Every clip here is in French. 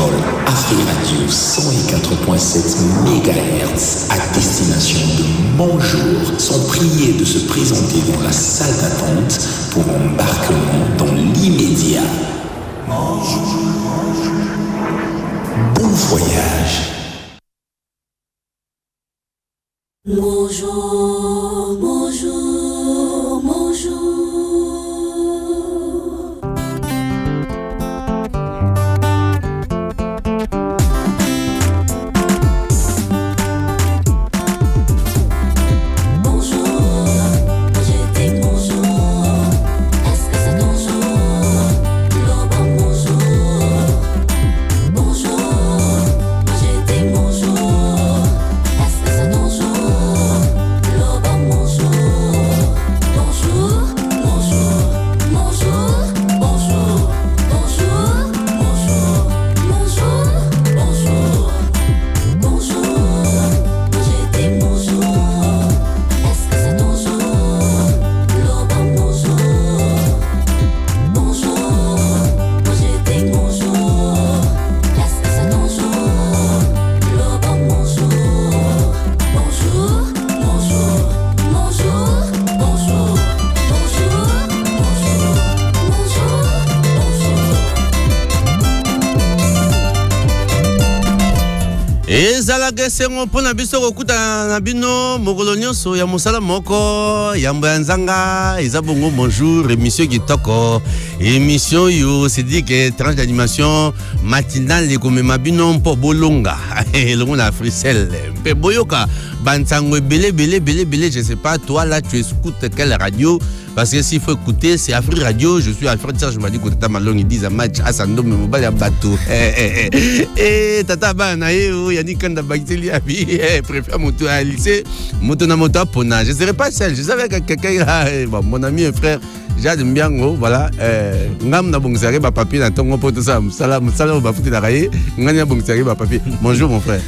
Vol Afriradio 104.7 MHz à destination de Bonjour sont priés de se présenter dans la salle d'attente pour embarquement dans l'immédiat. Bon voyage. Bonjour, bonjour, bonjour. ezalaka esengo mpona biso kokuta na bino mokolo nyonso ya mosala moko yambo ya nzanga eza bongo bonjour émission kitoko émission yo c'est dit que tranche d'animation matinale ekomema bino mpo bolonga elongo na Frisel mpe boyoka bantango belé je sais pas toi là tu écoutes quelle radio parce que s'il faut écouter c'est Afri Radio. Je suis Alfred Serge Mbadi Kotata Malong ils disent à match à Sando mais mobile à bateau tata banaye yani kanda bagiteli abi préfère moto à lycée moto na moto pona je serais pas seul je savais que quelqu'un bon mon ami et frère Jade Mbiango voilà ngam na bongzare ba papier na tongo poto ça salam ba futi na raye nganya bongzare ba papier. Bonjour mon frère.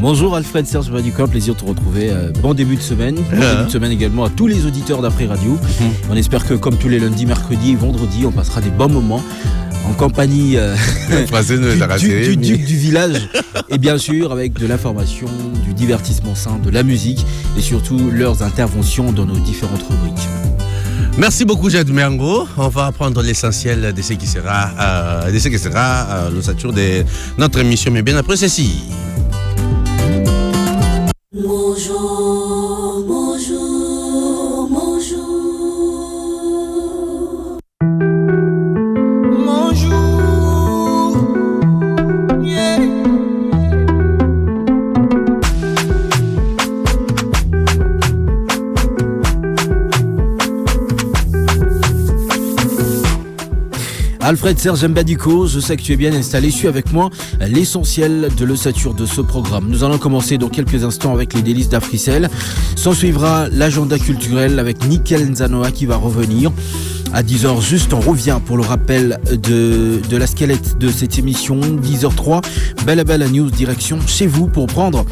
Bonjour Alfred Serge Badicor, plaisir de te retrouver. Bon début de semaine. Bon début de semaine également à tous les auditeurs d'Afri Radio. On espère que comme tous les lundis, mercredis et vendredis, on passera des bons moments en compagnie du duc du village et bien sûr avec de l'information, du divertissement sain, de la musique et surtout leurs interventions dans nos différentes rubriques. Merci beaucoup Jade Miango. On va apprendre l'essentiel de ce qui sera l'ossature de notre émission, mais bien après ceci. Bonjour, bonjour, bonjour. Bonjour, yeah. Alfred Serge Mbadiko, je sais que tu es bien installé. Suis avec moi l'essentiel de l'ossature de ce programme. Nous allons commencer dans quelques instants avec les délices d'Africel. S'en suivra l'agenda culturel avec Nickel Nzanoa qui va revenir. À 10h juste, on revient pour le rappel de la squelette de cette émission. 10h03, Bella News, direction chez vous pour prendre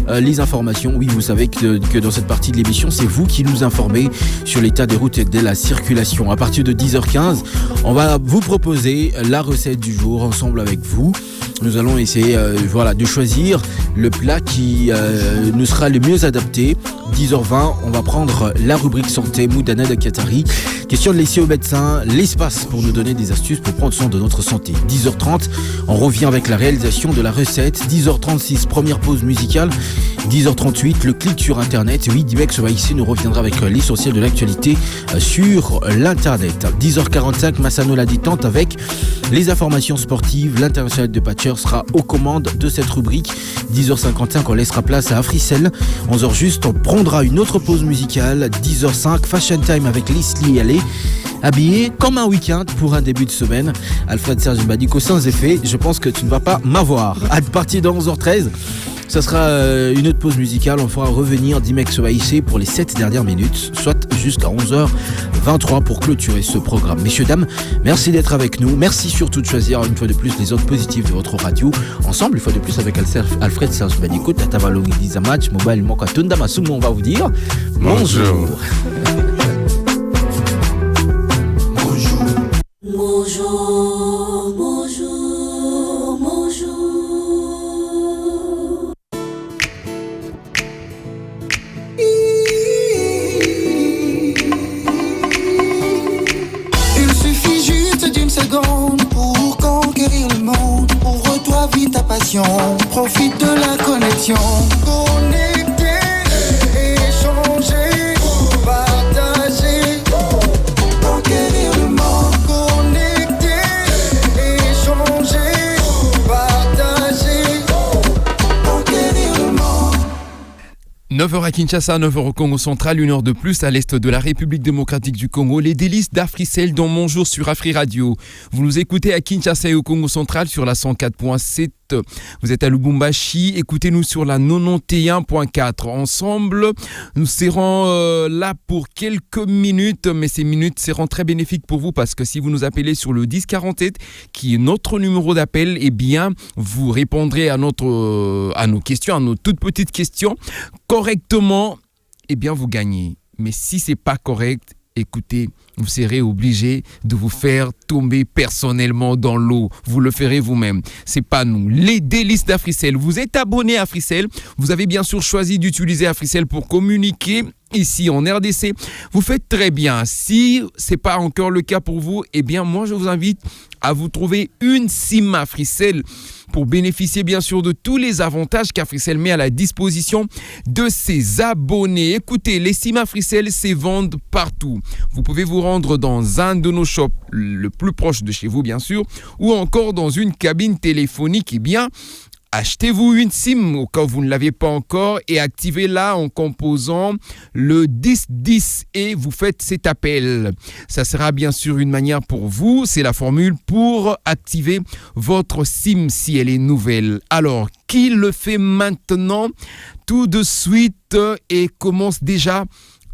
les informations. Oui, vous savez que dans cette partie de l'émission, c'est vous qui nous informez sur l'état des routes et de la circulation. À partir de 10h15, on va vous proposer la recette du jour ensemble avec vous. Nous allons essayer de choisir le plat qui nous sera le mieux adapté. 10h20, on va prendre la rubrique santé Moudana de Qatari. Question de laisser au médecin l'espace pour nous donner des astuces pour prendre soin de notre santé. 10h30, on revient avec la réalisation de la recette. 10h36, première pause musicale. 10h38, le clic sur Internet. Oui, Dimex ici nous reviendra avec l'essentiel de l'actualité sur l'Internet. 10h45, Massano la détente avec les informations sportives. L'international de Patcher sera aux commandes de cette rubrique. 10h55, on laissera place à Africel. 11h juste, on prendra une autre pause musicale. 10h05, Fashion Time avec Leslie Allé. Habillé comme un week-end pour un début de semaine. Alfred Serge Mbadiko sans effet, je pense que tu ne vas pas m'avoir. À partir de 11h13, ça sera une autre pause musicale. On fera revenir Dimex Oaïsé pour les 7 dernières minutes, soit jusqu'à 11h23 pour clôturer ce programme. Messieurs, dames, merci d'être avec nous. Merci surtout de choisir une fois de plus les ondes positives de votre radio. Ensemble, une fois de plus avec Alfred Serge Mbadiko, Tata Malongi Dizamach, Mobile Mokatunda Masumu, on va vous dire bonjour. Bonjour, bonjour, bonjour. connexion. Profite de la connexion. Connecter, échanger, partager, conquérir le monde. Connecter, échanger, partager, conquérir le monde. 9h à Kinshasa, 9h au Congo central, 1 heure de plus à l'est de la République démocratique du Congo. Les délices d'Africel dans Mon Jour sur Afri Radio. Vous nous écoutez à Kinshasa et au Congo central sur la 104.7. Vous êtes à Lubumbashi, écoutez-nous sur la 91.4. Ensemble, nous serons là pour quelques minutes, mais ces minutes seront très bénéfiques pour vous parce que si vous nous appelez sur le 1047, qui est notre numéro d'appel, eh bien, vous répondrez à nos questions, à nos toutes petites questions correctement, eh bien, vous gagnez. Mais si c'est pas correct, écoutez, vous serez obligé de vous faire tomber personnellement dans l'eau. Vous le ferez vous-même. C'est pas nous. Les délices d'Africel. Vous êtes abonné à Africell. Vous avez bien sûr choisi d'utiliser Africell pour communiquer ici en RDC. Vous faites très bien. Si c'est pas encore le cas pour vous, eh bien, moi, je vous invite à vous trouver une SIM Africell pour bénéficier bien sûr de tous les avantages qu'Africell met à la disposition de ses abonnés. Écoutez, les SIM Africell se vendent partout. Vous pouvez vous rendre dans un de nos shops le plus proche de chez vous bien sûr, ou encore dans une cabine téléphonique. Eh bien, achetez-vous une SIM au cas où vous ne l'avez pas encore et activez-la en composant le 1010 et vous faites cet appel. Ça sera bien sûr une manière pour vous, c'est la formule pour activer votre SIM si elle est nouvelle. Alors, qui le fait maintenant tout de suite et commence déjà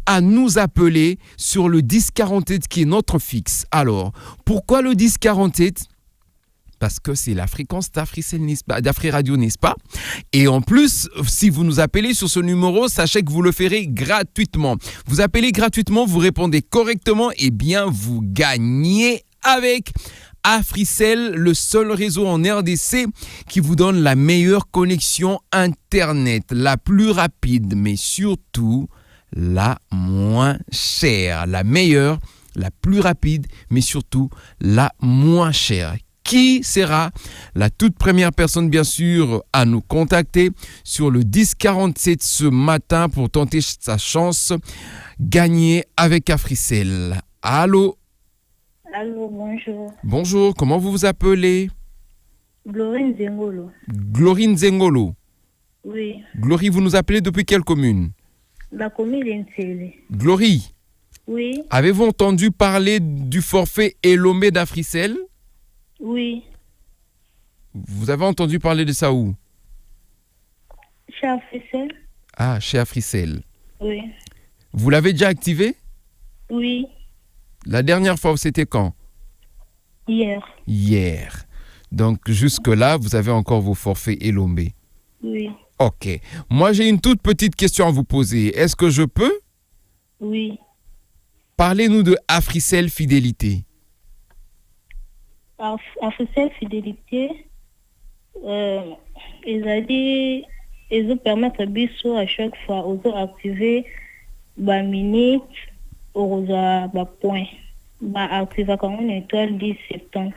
à nous appeler sur le 1047 qui est notre fixe. Alors, pourquoi le 1047 ? Parce que c'est la fréquence d'Afri Radio, n'est-ce pas? Et en plus, si vous nous appelez sur ce numéro, sachez que vous le ferez gratuitement. Vous appelez gratuitement, vous répondez correctement, et bien vous gagnez avec Africell, le seul réseau en RDC qui vous donne la meilleure connexion Internet, la plus rapide, mais surtout la moins chère. La meilleure, la plus rapide, mais surtout la moins chère. Qui sera la toute première personne, bien sûr, à nous contacter sur le 1047 ce matin pour tenter sa chance gagner avec Africell? Allô? Allô, bonjour. Bonjour, comment vous vous appelez? Glorine Zengolo. Glorine Zengolo. Oui, Glory, vous nous appelez depuis quelle commune? la commune d'Ensele. Glory, Oui, avez-vous entendu parler du forfait Elombe d'Africell? oui. Vous avez entendu parler de ça où? Chez Africell? Ah, chez Africell. Oui, Vous l'avez déjà activé? oui. La dernière fois, c'était quand? Hier. Hier. Donc, jusque-là, vous avez encore vos forfaits Elombe. Oui, Ok. Moi, j'ai une toute petite question à vous poser. Est-ce que je peux? oui. Parlez-nous de Africell Fidélité. Africell Fidélité, ils permettent biso à chaque fois aux activer ba minute aux ba point. Ba activer comme une étoile 1070.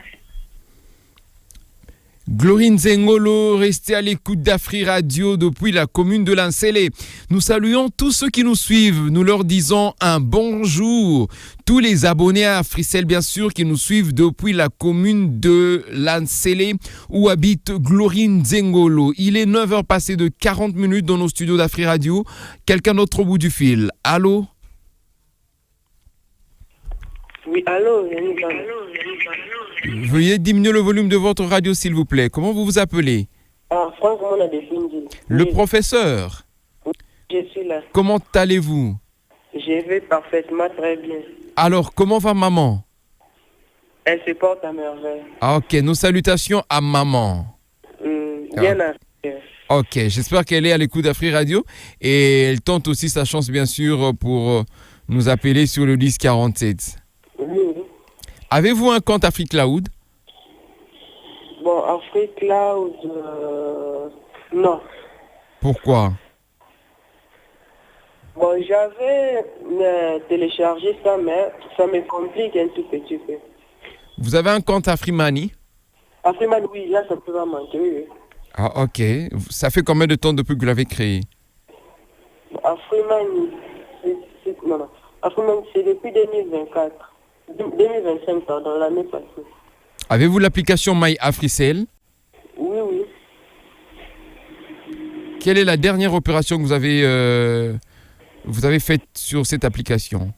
Glorine Zengolo, restez à l'écoute d'Afri Radio depuis la commune de Lansele. Nous saluons tous ceux qui nous suivent. Nous leur disons un bonjour. Tous les abonnés à Africell, bien sûr, qui nous suivent depuis la commune de Lansele où habite Glorine Zengolo. Il est 9h passé de 40 minutes dans nos studios d'Afri Radio. Quelqu'un d'autre au bout du fil. Allô? Oui, allô, Veuillez diminuer le volume de votre radio, s'il vous plaît. Comment vous vous appelez? Ah, Franck, on a défini. Le Oui, professeur. je suis là. Comment allez-vous? Je vais parfaitement très bien. Alors, comment va maman? Elle se porte à merveille. Ah, ok, nos salutations à maman. Bien à faire. Ok, j'espère qu'elle est à l'écoute d'Afri Radio et elle tente aussi sa chance, bien sûr, pour nous appeler sur le 1047. Oui. Avez-vous un compte AfriCloud? Bon, AfriCloud, non. Pourquoi? Bon, j'avais téléchargé ça, mais ça me complique un tout petit peu. Vous avez un compte AfriMani? Afriman, oui, là, ça peut pas manquer, oui. Ah, ok. Ça fait combien de temps depuis que vous l'avez créé? Afriman, non. Afriman, c'est depuis 2024. 2025, pardon, l'année passée. Avez-vous l'application My Africell? Oui, oui. Quelle est la dernière opération que vous avez faite sur cette application?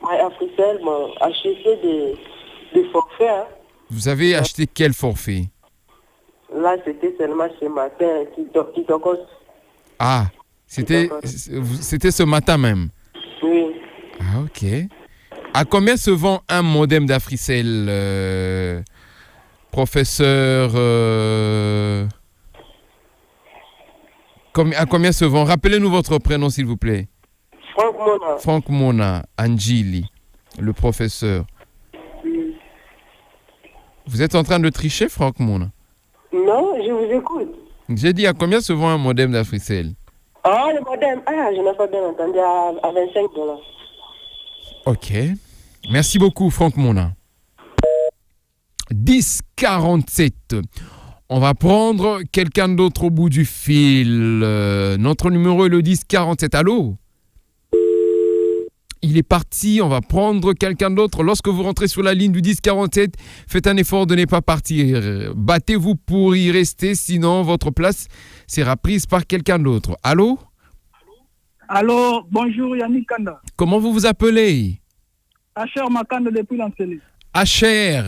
My Africell m'a acheté des forfaits. Hein. Vous avez acheté quel forfait? Là, c'était seulement ce matin, qui t'occupe. Ah, c'était ce matin même. Oui. Ah, ok. À combien se vend un modem d'Africell, professeur à combien se vend? Rappelez-nous votre prénom, s'il vous plaît. Franck Mona. Franck Mona, Angili, le professeur. Oui. Vous êtes en train de tricher, Franck Mona? Non, je vous écoute. J'ai dit à combien se vend un modem d'Africell? Ah, le modem. Ah, je n'ai pas bien entendu, à $25. Ok. Merci beaucoup, Franck Mona. 10h47. On va prendre quelqu'un d'autre au bout du fil. Notre numéro est le 10h47. Allô? Il est parti, on va prendre quelqu'un d'autre. Lorsque vous rentrez sur la ligne du 1047, faites un effort de ne pas partir. Battez-vous pour y rester, sinon votre place sera prise par quelqu'un d'autre. Allô? Allô, bonjour Yannick Kanda. Comment vous vous appelez? Acher Makanda depuis l'Ancélé. Acher.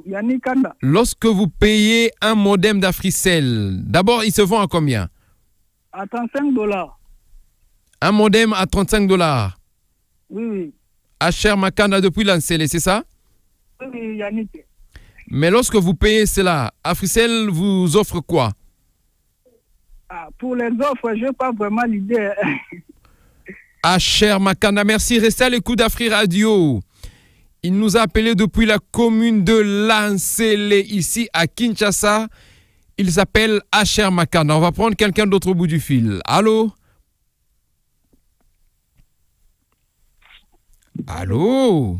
Yannick Kanda. Lorsque vous payez un modem d'Africell, d'abord, il se vend à combien? À $35. Un modem à $35. Oui, oui. Acher Makanda depuis l'Ancélé, c'est ça? Oui, oui, Yannick. Mais lorsque vous payez cela, Africell vous offre quoi? Ah, pour les offres, je n'ai pas vraiment l'idée. Acher Makanda, merci. Restez à l'écoute d'Afri Radio. Il nous a appelé depuis la commune de Lancélé, ici à Kinshasa. Il s'appelle Acher Makanda. On va prendre quelqu'un d'autre au bout du fil. Allô? Allô?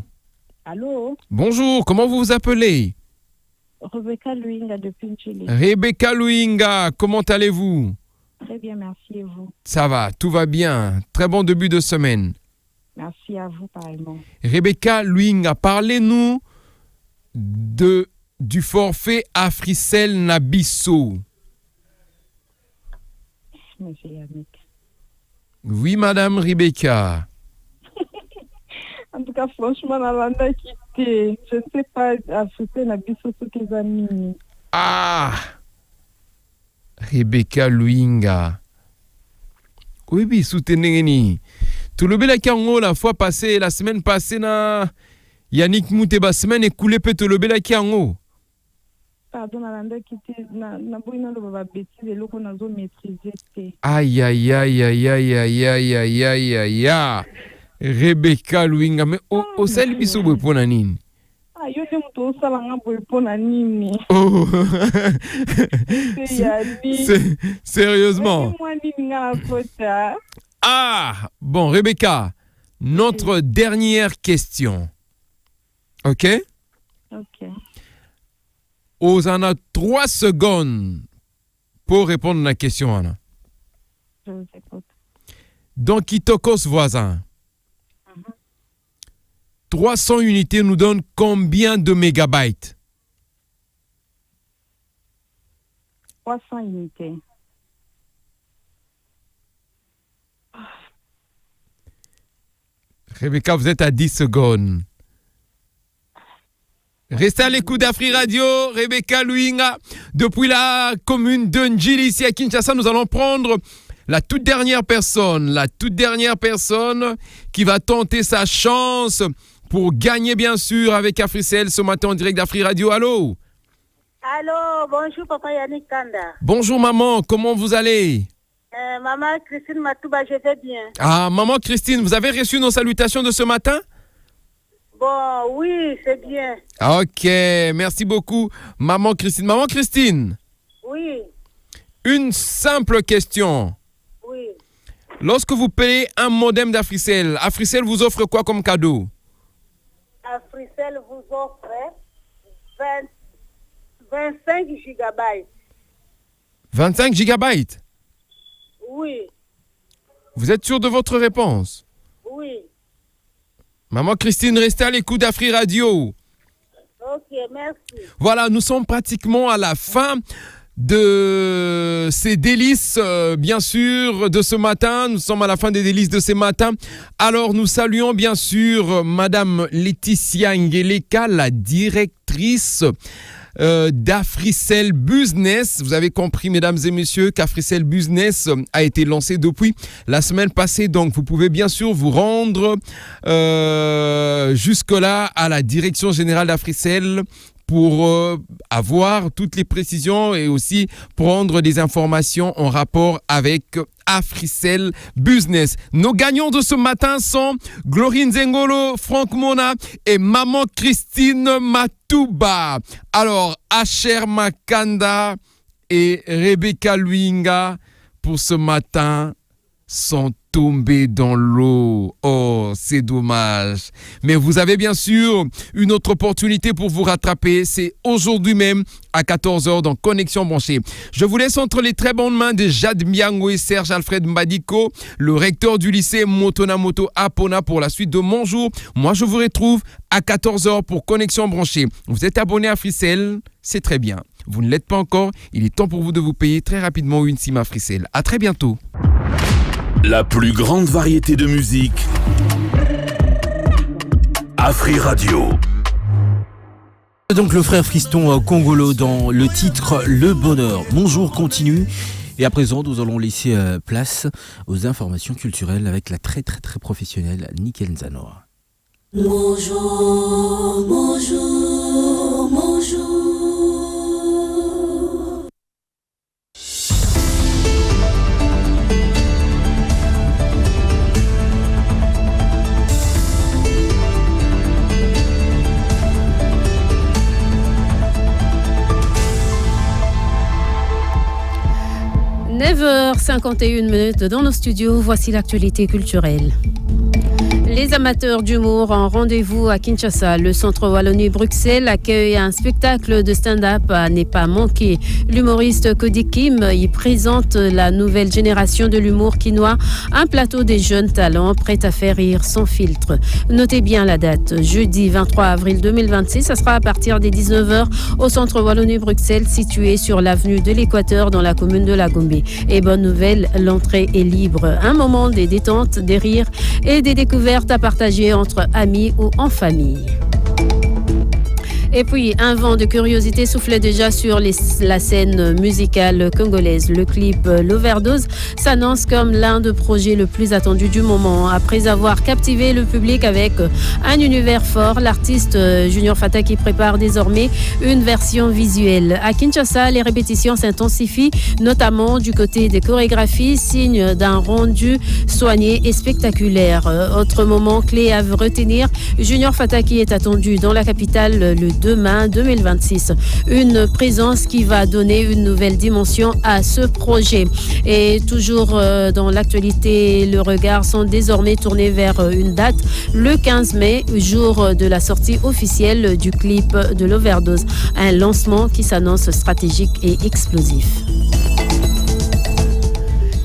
Allô? Bonjour, comment vous vous appelez? Rebecca Luinga depuis Chili. Rebecca Luinga, comment allez-vous? Très bien, merci et vous? Ça va, tout va bien. Très bon début de semaine. Merci à vous pareillement. Rebecca Luinga, parlez-nous du forfait Africell Nabisso. Monsieur Yannick. Oui, madame Rebecca. En tout cas, franchement, Nalanda quitté. Je ne sais pas, Africell Nabisso, ce qu'ils ont mis. Ah! Rebecca Luinga. Oui, soutenez-ni. Tout le bel Kango la fois passée, la semaine passée, na Yannick Mouteba, semaine écoulée, peut le bel Kango. Pardon, Nalanda quitté. Na boina le baba bêtise et l'eau qu'on a maîtrisé. Aïe, aïe, aïe, aïe, aïe, aïe, aïe, aïe, aïe, aïe, aïe. Rebecca Luinga, mais au sel biso pour nanine. Ah, yo de muto sala nga boy pona nini. Oh. C'est sérieusement. moi nini nga kota. Ah, bon, Rebecca, notre dernière question. OK? OK. On a 3 secondes pour répondre à la question, Anna. Je vous écoute. Donc, Kitokos voisin. 300 unités nous donnent combien de mégabytes? 300 unités. Rebecca, vous êtes à 10 secondes. Restez à l'écoute d'Afri Radio, Rebecca Luinga. Depuis la commune de Njili, ici à Kinshasa, nous allons prendre la toute dernière personne qui va tenter sa chance pour gagner, bien sûr, avec Africell ce matin en direct d'Afri Radio. Allô? Allô, bonjour papa Yannick Kanda. Bonjour maman, comment vous allez? Maman Christine Matouba, je vais bien. Ah, maman Christine, vous avez reçu nos salutations de ce matin? Bon, oui, c'est bien. Ok, merci beaucoup, maman Christine. Maman Christine? Oui. Une simple question. Oui. Lorsque vous payez un modem d'Africell, Africell vous offre quoi comme cadeau? Africell vous offre 25 gigabytes. 25 gigabytes. Oui, Vous êtes sûr de votre réponse? oui. Maman Christine, restez à l'écoute d'Afri Radio. Ok, merci. Voilà, nous sommes pratiquement à la fin de ces délices, bien sûr, de ce matin. Nous sommes à la fin des délices de ce matin. Alors, nous saluons bien sûr Madame Laetitia Ngeleka, la directrice d'Africel Business. Vous avez compris, mesdames et messieurs, qu'Africel Business a été lancé depuis la semaine passée. Donc, vous pouvez bien sûr vous rendre jusque-là à la direction générale d'Africel pour avoir toutes les précisions et aussi prendre des informations en rapport avec Africell Business. Nos gagnants de ce matin sont Glorine Zengolo, Franck Mona et Maman Christine Matouba. Alors, Asher Makanda et Rebecca Luinga, pour ce matin, sont tombés dans l'eau. Oh, c'est dommage. Mais vous avez bien sûr une autre opportunité pour vous rattraper. C'est aujourd'hui même à 14h dans Connexion Branchée. Je vous laisse entre les très bonnes mains de Jade Miango et Serge Alfred Mbadiko, le recteur du lycée Motonamoto Apona, pour la suite de Mon Jour. Moi, je vous retrouve à 14h pour Connexion Branchée. Vous êtes abonné à Africell, c'est très bien. Vous ne l'êtes pas encore, il est temps pour vous de vous payer très rapidement une SIM Africell. À très bientôt. La plus grande variété de musique. Afri Radio. Donc le frère Fiston Congolo dans le titre Le Bonheur. Bonjour continue. Et à présent, nous allons laisser place aux informations culturelles avec la très professionnelle Nickel Nzanoa. Bonjour, bonjour, bonjour. 9h51 dans nos studios, voici l'actualité culturelle. Les amateurs d'humour en rendez-vous à Kinshasa. Le Centre Wallonie-Bruxelles accueille un spectacle de stand-up à ne pas manquer. L'humoriste Cody Kim y présente la nouvelle génération de l'humour quinois, un plateau des jeunes talents prêts à faire rire sans filtre. Notez bien la date, jeudi 23 avril 2026, ça sera à partir des 19h au Centre Wallonie-Bruxelles situé sur l'avenue de l'Équateur dans la commune de La Gombe. Et bonne nouvelle, l'entrée est libre. Un moment des détentes, des rires et des découvertes à partager entre amis ou en famille. Et puis, un vent de curiosité soufflait déjà sur la scène musicale congolaise. Le clip L'Overdose s'annonce comme l'un des projets le plus attendus du moment. Après avoir captivé le public avec un univers fort, l'artiste Junior Fataki prépare désormais une version visuelle. À Kinshasa, les répétitions s'intensifient, notamment du côté des chorégraphies, signe d'un rendu soigné et spectaculaire. Autre moment clé à retenir, Junior Fataki est attendu dans la capitale le 2 mai 2026. Une présence qui va donner une nouvelle dimension à ce projet. Et toujours dans l'actualité, le regard sont désormais tournés vers une date, le 15 mai, jour de la sortie officielle du clip de L'Overdose. Un lancement qui s'annonce stratégique et explosif.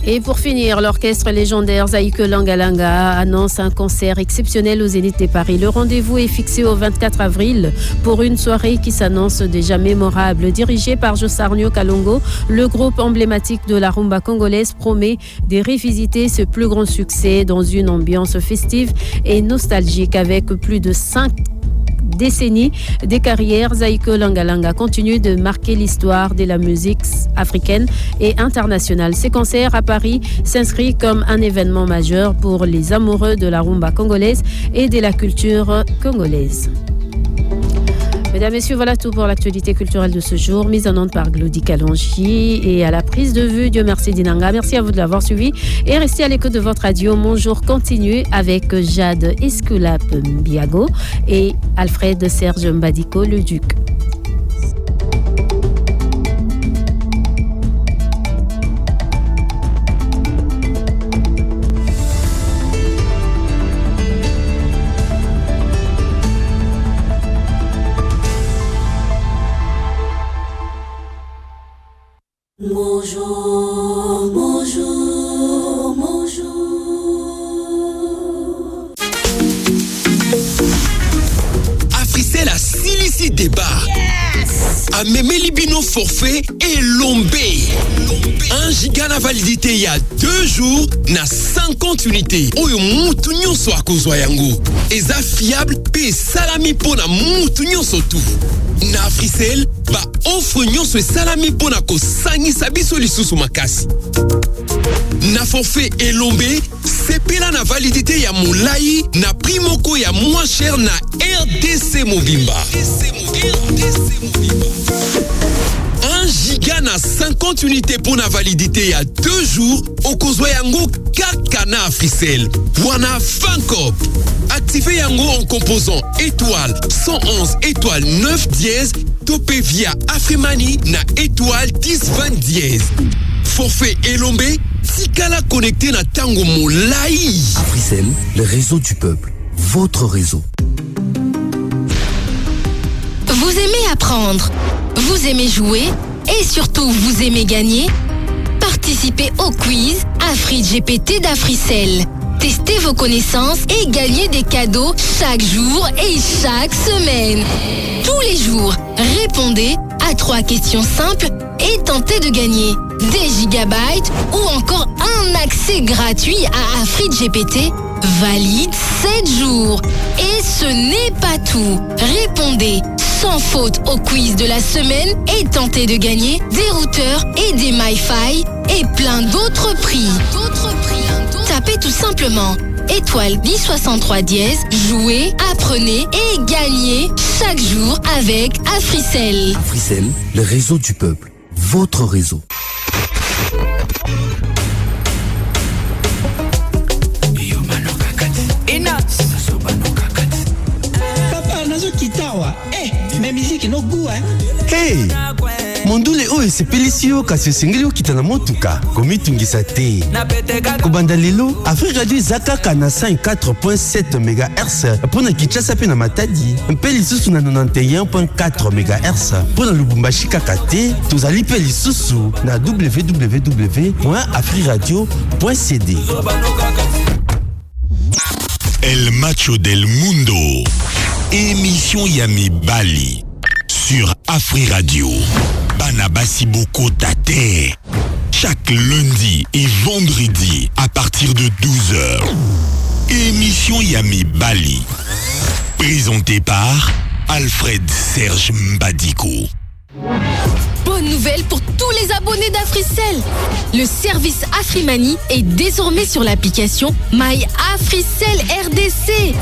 Et pour finir, l'orchestre légendaire Zaïke Langalanga annonce un concert exceptionnel au Zénith de Paris. Le rendez-vous est fixé au 24 avril pour une soirée qui s'annonce déjà mémorable. Dirigé par Josarnio Kalongo, le groupe emblématique de la rumba congolaise promet de revisiter ce plus grand succès dans une ambiance festive et nostalgique avec plus de 5 décennies des carrières. Zaïke Langalanga continue de marquer l'histoire de la musique africaine et internationale. Ces concerts à Paris s'inscrivent comme un événement majeur pour les amoureux de la rumba congolaise et de la culture congolaise. Mesdames, Messieurs, voilà tout pour l'actualité culturelle de ce jour, mise en onde par Glody Kalonji et à la prise de vue, Dieu merci Dinanga. Merci à vous de l'avoir suivi et restez à l'écoute de votre radio. Mon jour continue avec Jade Esculap Mbiago et Alfred Serge Mbadiko, le Duc. Bonjour. Voici débat. Ameme Libino forfait et lombé. 1 giga na validité il y a 2 jours na 50 unités. Oyo mutu nyonso akozwa yango. Eza fiable pe salami pona mutu nyonso tu. Na Africell ba offre nyonso salami pona ko sangisa biso lisusu makasi. Na forfait elombe, sepela na validité ya molai na primoko ya moins cher na RDC Mobimba. 1 giga na 50 unités pour la validité il y a 2 jours au kozwa yango kaka na Africell. Wana Fancop. Activez yango en composant étoile 111 étoile 9 dièse topé via Afrimani na étoile 10 20 dièse. Forfait elombe, tikala connecté na tango molai. Africell, le réseau du peuple, votre réseau. Vous aimez apprendre, vous aimez jouer et surtout vous aimez gagner? Participez au quiz AfriGPT d'Africell. Testez vos connaissances et gagnez des cadeaux chaque jour et chaque semaine. Tous les jours, répondez à 3 questions simples et tentez de gagner des gigabytes ou encore un accès gratuit à AfriGPT valide 7 jours. Et ce n'est pas tout. Répondez sans faute au quiz de la semaine et tentez de gagner des routeurs et des MiFi et plein d'autres prix. Tapez tout simplement étoile 1063 dièse, jouez, apprenez et gagnez chaque jour avec Africell. Africell, le réseau du peuple, votre réseau. Papa, nazo kitawa. Mais musique no goût, hein. Hey! Mondule oyo sepelisi yo kasi osengeli okita na motuka komitungisa te. Kobanda lelo Afrique Radio eza kaka na 104.7 MHz mpona Kinshasa pe na Matadi mpe lisusu na 91.4 MHz mpona Lubumbashi kaka te. Tozali pe lisusu na www.afriradio.cd. El Macho del Mundo, émission Yami Bali sur Afri Radio. Banabasi Boko Tate. Chaque lundi et vendredi à partir de 12h. Émission Yami Bali. Présentée par Alfred Serge Mbadiko. Bonne nouvelle pour tous les abonnés d'Africell. Le service Afrimani est désormais sur l'application My Africell RDC.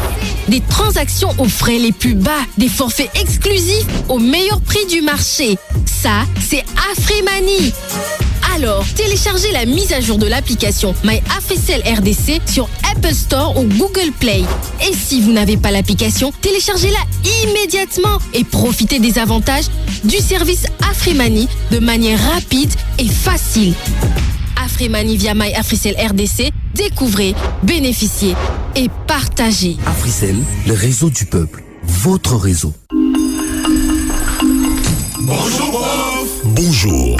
Des transactions aux frais les plus bas, des forfaits exclusifs au meilleur prix du marché. Ça, c'est Afrimani. Alors, téléchargez la mise à jour de l'application My Africell RDC sur Apple Store ou Google Play. Et si vous n'avez pas l'application, téléchargez-la immédiatement et profitez des avantages du service Afrimani de manière rapide et facile. Afrimani via My Africell RDC, découvrez, bénéficiez et partagez. Africell, le réseau du peuple, votre réseau. Bonjour, prof. Bonjour.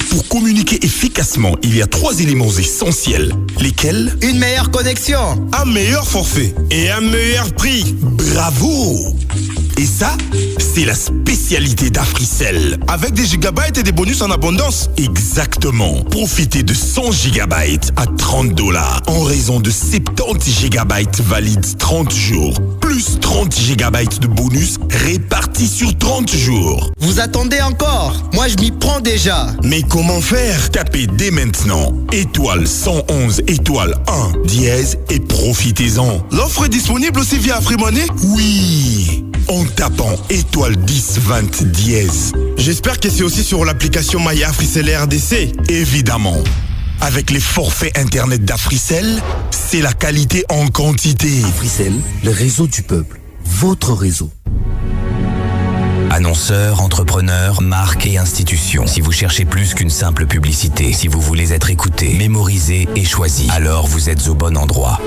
Pour communiquer efficacement, il y a 3 éléments essentiels. Lesquels? Une meilleure connexion, un meilleur forfait et un meilleur prix. Bravo! Et ça, c'est la spécialité d'Africell. Avec des gigabytes et des bonus en abondance. Exactement. Profitez de 100 gigabytes à $30 en raison de 70 gigabytes valides 30 jours. Plus 30 gigabytes de bonus répartis sur 30 jours. Vous attendez encore? Moi, je m'y prends déjà. Mais comment faire? Tapez dès maintenant étoile 111 étoile 1 dièse et profitez-en. L'offre est disponible aussi via Afrimoney? Oui, en tapant étoile 10 20 dièse. J'espère que c'est aussi sur l'application My Africell RDC. Évidemment. Avec les forfaits internet d'Africell, c'est la qualité en quantité. Africell, le réseau du peuple, votre réseau. Annonceurs, entrepreneurs, marques et institutions. Si vous cherchez plus qu'une simple publicité, si vous voulez être écouté, mémorisé et choisi, alors vous êtes au bon endroit.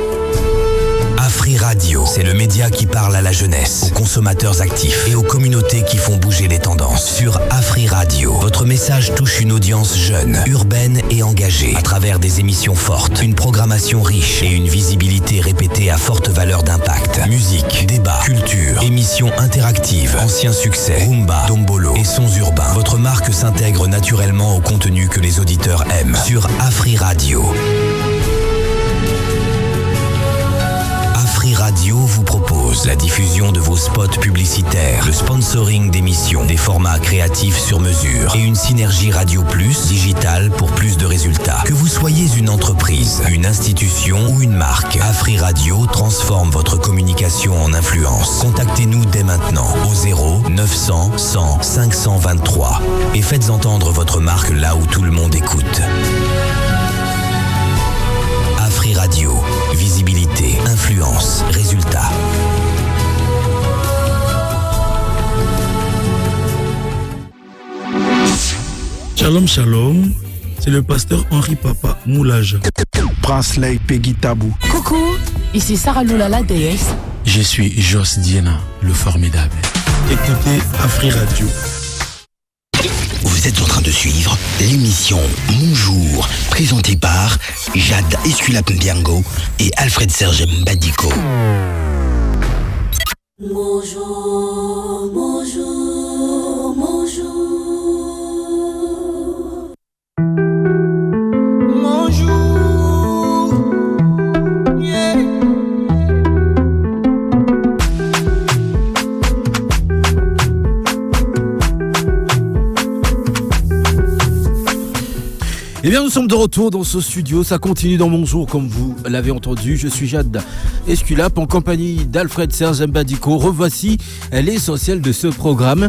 Afri Radio, c'est le média qui parle à la jeunesse, aux consommateurs actifs et aux communautés qui font bouger les tendances. Sur Afri Radio, votre message touche une audience jeune, urbaine et engagée, à travers des émissions fortes, une programmation riche et une visibilité répétée à forte valeur d'impact. Musique, débat, culture, émissions interactives, anciens succès, rumba, dombolo et sons urbains. Votre marque s'intègre naturellement au contenu que les auditeurs aiment sur Afri Radio. Afri Radio vous propose la diffusion de vos spots publicitaires, le sponsoring d'émissions, des formats créatifs sur mesure et une synergie Radio Plus digitale pour plus de résultats. Que vous soyez une entreprise, une institution ou une marque, Afri Radio transforme votre communication en influence. Contactez-nous dès maintenant au 0 900 100 523 et faites entendre votre marque là où tout le monde écoute. Afri Radio, visibilité, influence, résultat. Shalom, shalom, c'est le pasteur Henri Papa Moulage. Prince Lay Peggy Tabou. Coucou, ici Sarah Lula la déesse. Je suis Jos Diena, le formidable. Écoutez Afri Radio. Vous êtes en train de suivre l'émission Mon Jour, présentée par Jade Esculap-Mbiango et Alfred Serge Mbadiko. Bonjour, bonjour, bonjour. Eh bien, nous sommes de retour dans ce studio. Ça continue dans Mon Jour, comme vous l'avez entendu. Je suis Jade Esculap en compagnie d'Alfred Serge Mbadiko. Revoici l'essentiel de ce programme.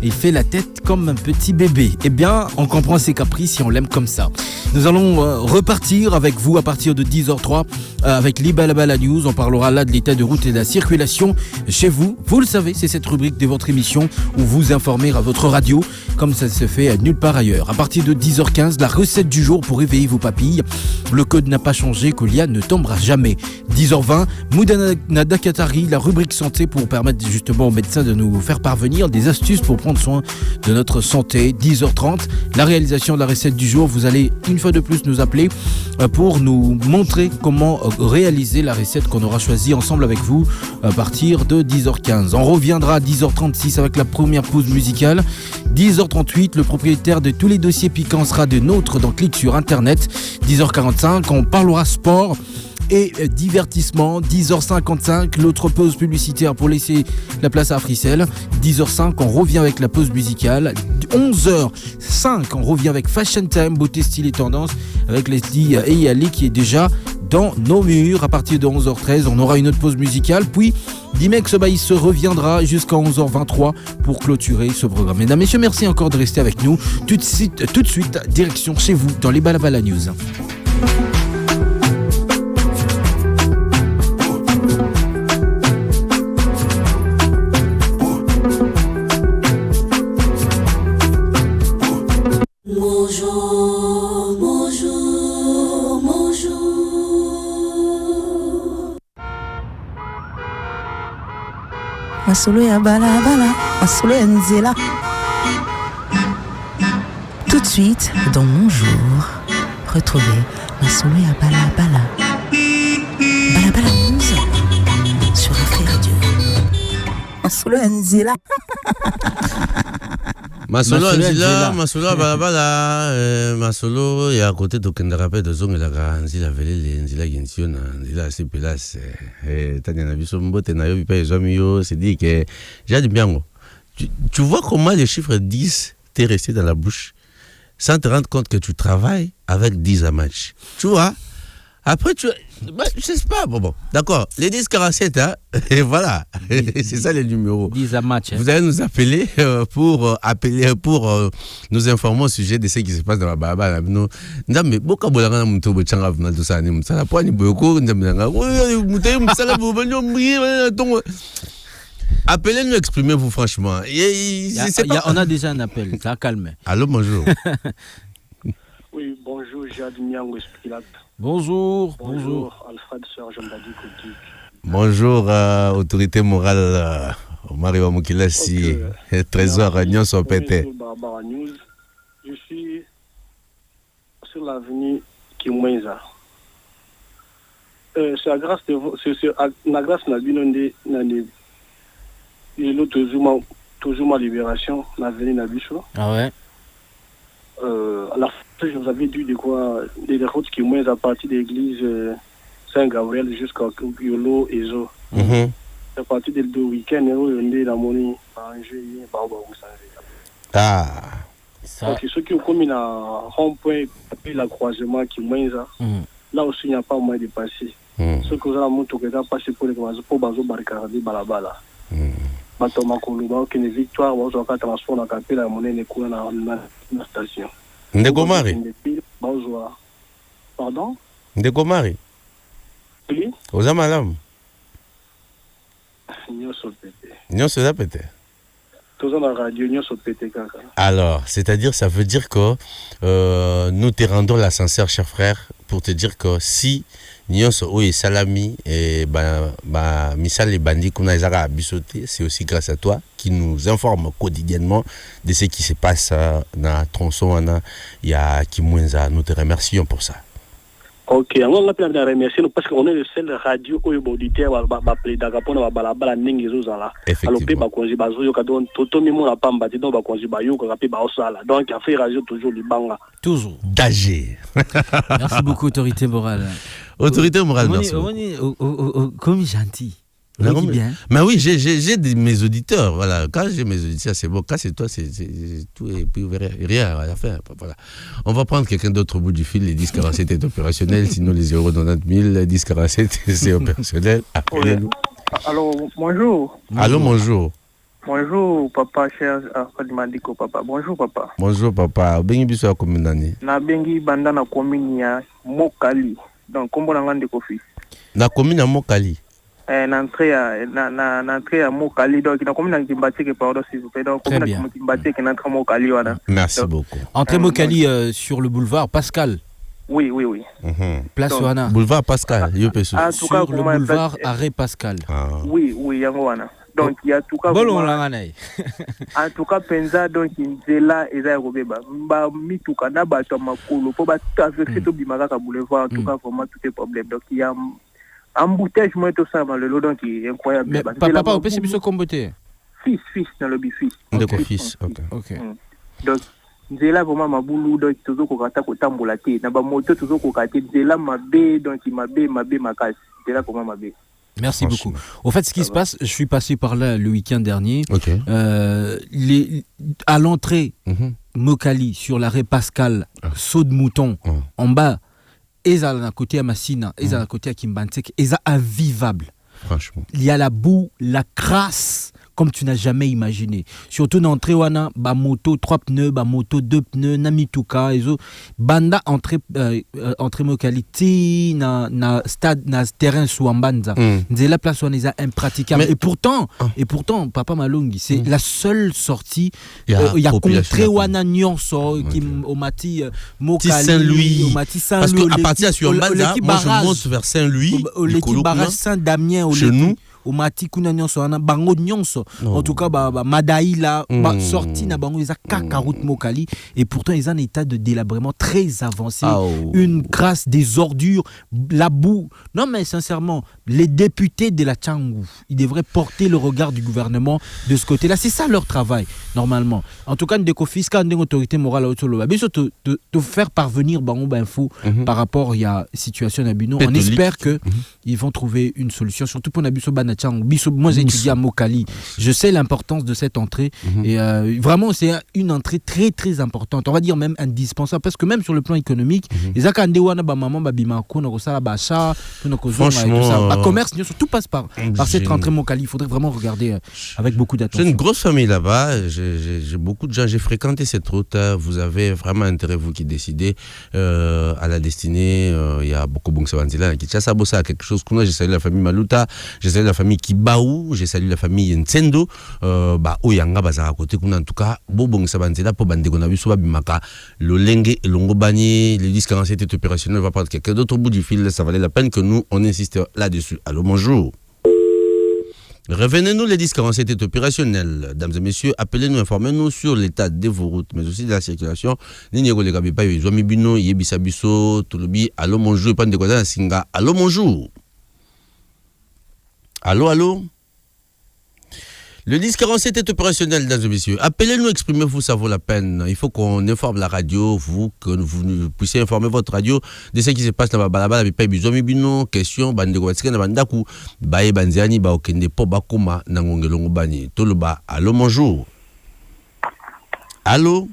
Il fait la tête comme un petit bébé. Eh bien, on comprend ses caprices si on l'aime comme ça. Nous allons repartir avec vous à partir de 10h03 avec l'Ibalabala News. On parlera là de l'état de route et de la circulation chez vous. Vous le savez, c'est cette rubrique de votre émission où vous informez à votre radio comme ça se fait nulle part ailleurs. À partir de 10h15, la recette du jour pour réveiller vos papilles. Le code n'a pas changé, Colia ne tombera jamais. 10h20, Moudanada Katari, la rubrique santé pour permettre justement aux médecins de nous faire parvenir des astuces pour prendre soin de notre santé. 10h30, la réalisation de la recette du jour. Vous allez une fois de plus nous appeler pour nous montrer comment réaliser la recette qu'on aura choisie ensemble avec vous à partir de 10h15. On reviendra à 10h36 avec la première pause musicale. 10h38, le propriétaire de tous les dossiers piquants sera de nôtre dans Clic sur Internet. 10h45, on parlera sport et divertissement. 10h55, l'autre pause publicitaire pour laisser la place à Africell. 10h05, on revient avec la pause musicale. 11h05, on revient avec Fashion Time, beauté, style et tendance avec Leslie et Ali qui est déjà dans nos murs. À partir de 11h13, on aura une autre pause musicale. Puis Dimex se reviendra jusqu'à 11h23 pour clôturer ce programme. Mesdames, messieurs, merci encore de rester avec nous. Tout de suite, direction chez vous dans les Balabala News. Bonjour, bonjour, bonjour. Masolo ya balabala, masolo ya nzela. Tout de suite, dans Mon Jour, retrouvez Masolo ya balabala. Balabala News sur Afri Radio. Masolo ya nzela. Masolo Anzila, Masolo Balabala, Masolo et à côté de Kendarape de Zong et la Nzila Velele, Nzila Gensiona, Nzila Sipelas, Tania Nabisombo, Tenayo, Pipa et Zomio, c'est dit que j'ai dit bien. Tu vois comment les chiffres 10 t'es resté dans la bouche sans te rendre compte que tu travailles avec 10 à match. Tu vois? Après, je sais pas, bon, d'accord, les 10-47, hein, et voilà, c'est ça les numéros. 10 à match. Hein. Vous allez nous appeler pour nous informer au sujet de ce qui se passe dans la Baba. Non, mais beaucoup de gens ont tout ça, la poigne beaucoup, appelez-nous, exprimez-vous franchement. On a déjà un appel, ça calme. Allô, bonjour. Oui, bonjour, Jade Miango Esculap. Bonjour. Alfred Serge Mbadiko. Bonjour, autorité morale, Mario Mukilasi, Trésor Agnon Sopete. Je suis sur l'avenue Kimwenza. C'est la grâce de la grâce de l'autre jour, toujours ma libération, l'avenir Nabiso. Ah ouais. À la fin, je vous avais dit de quoi, des routes qui mènent à partir de l'église Saint-Gabriel jusqu'à Yolo et Zo. À partir du week-end, on est dans mon Ah. Donc, ceux qui ont commis un rond-point, la croisement qui mène là aussi, il n'y a pas moyen de passer. Ceux qui ont montré que ça passe pour les bazo barricades, balabala. Batoma Koluba, qui est une victoire, on a transport dans la la monnaie n'est coulée dans la station. Ndegomari. Pardon? Ndegomari. Oui. Ozamalam. Nyonso pété. Tous en radio, nyonso pété kaka. Alors, c'est-à-dire, ça veut dire que nous te rendons l'ascenseur, cher frère, pour te dire que si nyonso oye salami et misal les bandits qu'on a ezaka bisoté, c'est aussi grâce à toi qui nous informe quotidiennement de ce qui se passe dans tronçon il y a Kimwenza. Nous te remercions pour ça. Ok, on a plein de remercier parce qu'on est le seul radio où auditeur va plaider pour la balabala n'engizozala. Alors pe ba konzi bazo yo kadon toto mimo la pamba ti donc ba konzi ba yo ka pe ba osala. Donc a fait radio toujours libanga. Toujours. D'agir. Merci beaucoup autorité morale. Autorité morale, merci. Comme gentil. Bien. Mais oui, j'ai mes auditeurs. Voilà. Quand j'ai mes auditeurs, c'est bon. Quand c'est toi, c'est tout. Et puis, vous verrez, rien à faire. Voilà. On va prendre quelqu'un d'autre au bout du fil. Les 1047 est opérationnel. Sinon, les 090 000, 1047, c'est opérationnel. Appelez-nous. Alors, bonjour. Allô, bonjour. Bonjour, papa, cher Alfred Mandiko, papa. Bonjour, papa. Bonjour, papa. Bengi biso à commune d'année. Na bengi banda na commune ya Mokali. Donc, comment on a kofi? Na commune à Mokali. N'entrée à Mokali, donc il y a combien de Kimbatik et pardon s'il vous plaît, donc combien de Kimbatik et n'entrée Mokali voilà. Merci beaucoup. Entrée Mokali sur le boulevard Pascal. Oui. Place Johanna. Boulevard Pascal, sur le boulevard Arrêt Pascal. Oui, Yangoana. Donc il y a tout cas. En tout cas, Penza donc il là et ça Robeba. Ba mi tout cas na ba to makolo pour ba avec cet obimaka boulevard en tout cas vraiment tout est problème. Donc il y a embouteillage, moi, tout ça, le lot donc est incroyable. Mais papa, on peut se mettre comme beauté. Fils, dans le fils. D'accord, fils, ok. Donc, c'est là vraiment ma boulou, donc toujours qu'on attaque au tamboulaté. Dans ma moto, toujours qu'on attaque, c'est là ma baie, donc ma casse. C'est là comment ma baie. Merci beaucoup. Au fait, ce qui se passe, je suis passé par là le week-end dernier. Okay. À l'entrée, Mokali, sur l'arrêt Pascal, saut de mouton, en bas, Eza à côté à Massina, Eza à côté à Kimbantek, Eza invivable. Franchement. Il y a la boue, la crasse, comme tu n'as jamais imaginé. Surtout dans l'entrée, wana, ba moto 3 pneus, ba moto 2 pneus, namituka, ezo. Banda entrée Mokali, na stade, na terrain sous Ambanza. C'est la place où on est impraticable. Mais, et pourtant, Papa Malungi, c'est la seule sortie. Il y a contré wana nyonso, qui au Mati Mokali, Saint-Louis. Au Mati Saint-Louis. Parce qu'à partir de Ambanza, moi je monte vers Saint-Louis. L'équipe barrage Saint-Damien, chez nous. Au Mati kuna nyonso ana bango nyonso en tout cas Madaïla sorti na bango isa kakaroute Mokali et pourtant ils ont un état de délabrement très avancé, une crasse, des ordures, la boue. Non mais sincèrement, les députés de la Tchangou, ils devraient porter le regard du gouvernement de ce côté-là, c'est ça leur travail normalement. En tout cas une déco-fiscale, une autorité morale autour de faire parvenir bango info par rapport à la situation à Bino. On espère que ils vont trouver une solution surtout pour Nabiso Bana. Moi j'ai étudié à Mokali, je sais l'importance de cette entrée et vraiment c'est une entrée très très importante, on va dire même indispensable parce que même sur le plan économique franchement commerce tout passe par cette entrée Mokali. Il faudrait vraiment regarder avec beaucoup d'attention. J'ai une grosse famille là-bas, j'ai beaucoup de gens, j'ai fréquenté cette route. Vous avez vraiment intérêt, vous qui décidez à la destinée. Il y a beaucoup de Bongsavanzila qui chasse à Bossa, quelque chose que moi j'ai salué la famille Maluta, j'ai salué la famille Kibaou, j'ai salué la famille Nsendo, Oyanga Bazara côté en tout cas, Bobong Sabanzela pour Bandegonabi Soba Bimaka, le Lengue et Longobani, les 1047 est opérationnel, va prendre quelqu'un d'autre au bout du fil, ça valait la peine que nous on insiste là-dessus. Allô, bonjour. Revenez-nous, les 1047 est opérationnel. Dames et messieurs, appelez-nous, informez-nous sur l'état de vos routes, mais aussi de la circulation. Allô, bonjour, Pandegoza Singa. Allô, bonjour. Allô. Le 1047 est opérationnel, mesdames et messieurs. Appelez-nous, exprimez-vous, ça vaut la peine. Il faut qu'on informe la radio, que vous puissiez informer votre radio de ce qui se passe dans Balabala, mais pas besoin de questions, bandeko watsika na bandaku, baye banziani ba okende po bakoma na ngongelongo bani. Toloba, allô, bonjour. Allô?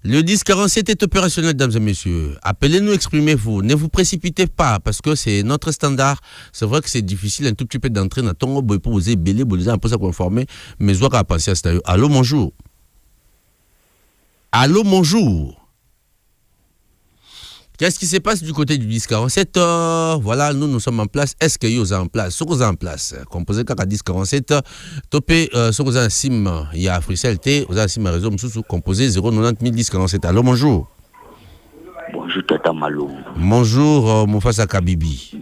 Le 1047 est opérationnel, mesdames et messieurs. Appelez-nous, exprimez-vous. Ne vous précipitez pas, parce que c'est notre standard. C'est vrai que c'est difficile un tout petit peu d'entrer dans ton boy pour vous ébeler, pour un peu ça conformer. Mais je dois penser à ça. Allô, bonjour. Allô, bonjour. Qu'est-ce qui se passe du côté du 1047? Voilà, nous sommes en place. Est-ce que vous êtes en place? Ce que vous êtes en place, composé qu'à 1047, topé, ce que vous êtes en sim, il y a Africell T, vous êtes en sim à réseau, composé 090 1047. Allô, bonjour. Bonjour, Tata Malo. Bonjour, mon face à Kabibi.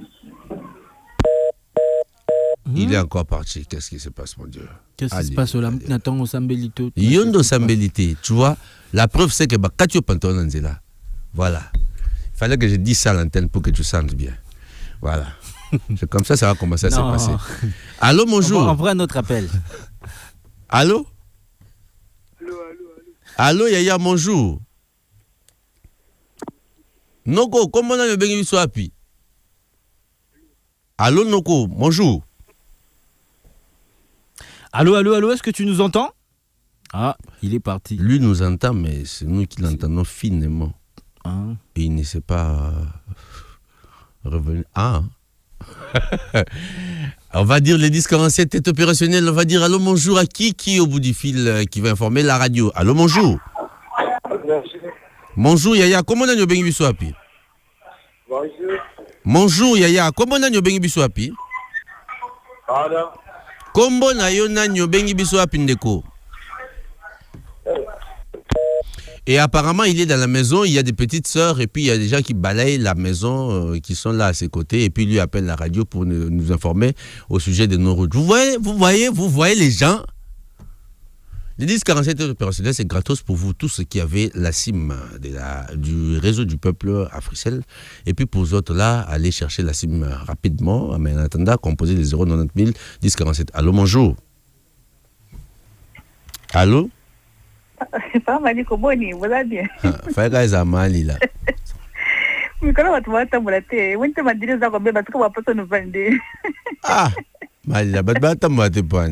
Il est encore parti. Qu'est-ce qui se passe, mon Dieu? Qu'est-ce qui se passe au Nathan au Sambelito? Yondo Sambelité, tu vois, la preuve c'est que Katio Panton là. Voilà. Il fallait que je dise ça à l'antenne pour que tu sentes bien. Voilà. C'est comme ça va commencer à se passer. Allô, bonjour. On prend un autre appel. Allô? Allô, Yaya, bonjour. Noko, comment on a le bengi swapi? Allô, Noko, bonjour. Allô, est-ce que tu nous entends? Ah, il est parti. Lui nous entend, mais c'est nous qui l'entendons finement. Ah. Et il ne sait pas revenir. Ah. On va dire le 1047 est opérationnel. On va dire allô, bonjour à qui au bout du fil qui va informer la radio. Allô, bonjour. Bonjour, Yaya. Comment on a bengi biswapi? Bonjour, Yaya. Comment on a bengi biswapi? Kombo na yo na bengi biswapi ndeko? Et apparemment, il est dans la maison, il y a des petites sœurs et puis il y a des gens qui balayent la maison, qui sont là à ses côtés et puis lui appelle la radio pour nous informer au sujet de nos routes. Vous voyez les gens. Le 1047 opérationnel, c'est gratos pour vous, tous ceux qui avaient la SIM du réseau du peuple Africell. Et puis pour les autres là, allez chercher la SIM rapidement, mais en attendant, composez les 090 000 1047. Allô, bonjour. Allô? Pas mal, comment vous allez bien? Fais gars à Mali là. Mais quand on va t'embrasser, on te m'a dit ça comme parce qu'on va pas nous vendre. Ah, Mali là, bah t'as moi t'es pas.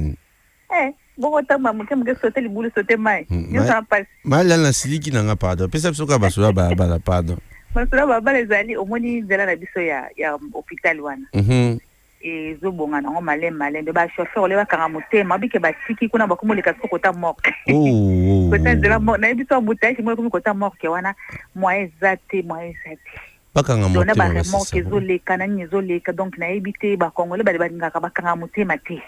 Bon, t'as maman qui me sauter les boules sauter mai. Nous ça passe. Mali là, c'est qui n'a pas pardon. Pesa soka basura ba pardon. Basura ba les ali au moins ils la biso ya hôpital wana. Et zobonga na malem de ba chauffeur le ba karamotema bike ba tiki kuna ba kumulika kota mok. Oh. Peut-être de la mort na biso bouteille moi comme kota mok wana moi ezate. Pas karamotema. On a ba remorque ezoleka na nyezoleka donc na ebité ba kongole ba ngaka ba karamotema te.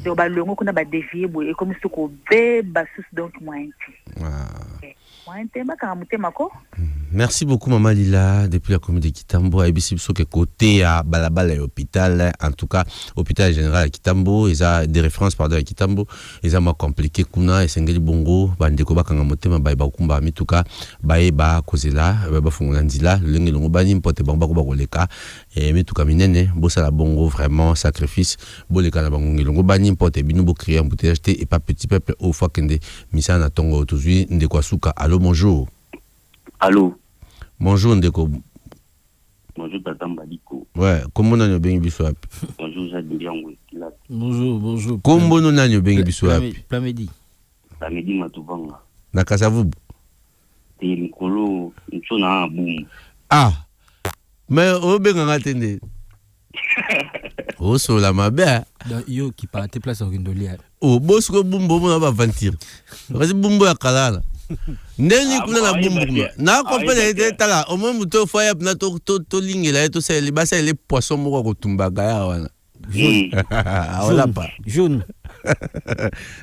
Donc ba longo kuna ba dévier boye comme soko be ba sus donc moi nti. Merci beaucoup, Maman Lila, depuis la commune de Kitambo. Et ici, que côté à Balabala et hôpital, en tout cas, hôpital général à Kitambo, ils ont des références, pardon, à Kitambo, ils ont compliqué, Kuna et Sengeli Bongo, Bandeko Kangamote, Baïba Kumba, Mituka, Baïba Kozela, Baïba Funganzila, Lengelongo Bani, Pote Bamba Koleka, et Mituka Minene, Bossala Bongo, vraiment, sacrifice, Boleka la Bangongelongo Bani, Pote Binubo, créé un bouteille acheté, et pas petit peuple, au Fakende, Misana Tongo, Tuzui, Ndekwasuka, allô, bonjour. Allô. Bonjour Ndeko. Bonjour Tata Mbadiko. Ouais, comment on a bien biswap? Bonjour Jacques Ndiangwe. Bonjour. Comment on a bien biswap? Plamedi. Plamedi matubanga. Na Kasavubu. Te mikolo nchona boum. Ah. Mais au benga tende. Oh so la mabe. Yo qui part tes places au Gindolia. Oh bosko bumbo na ba ventir. Parce bumbo ya kalala. Ndeni kuna na bumbu na compele etala au moins muto foya na to lingela to sele basa les poissons moko kotumba gaya wana wala pa jaune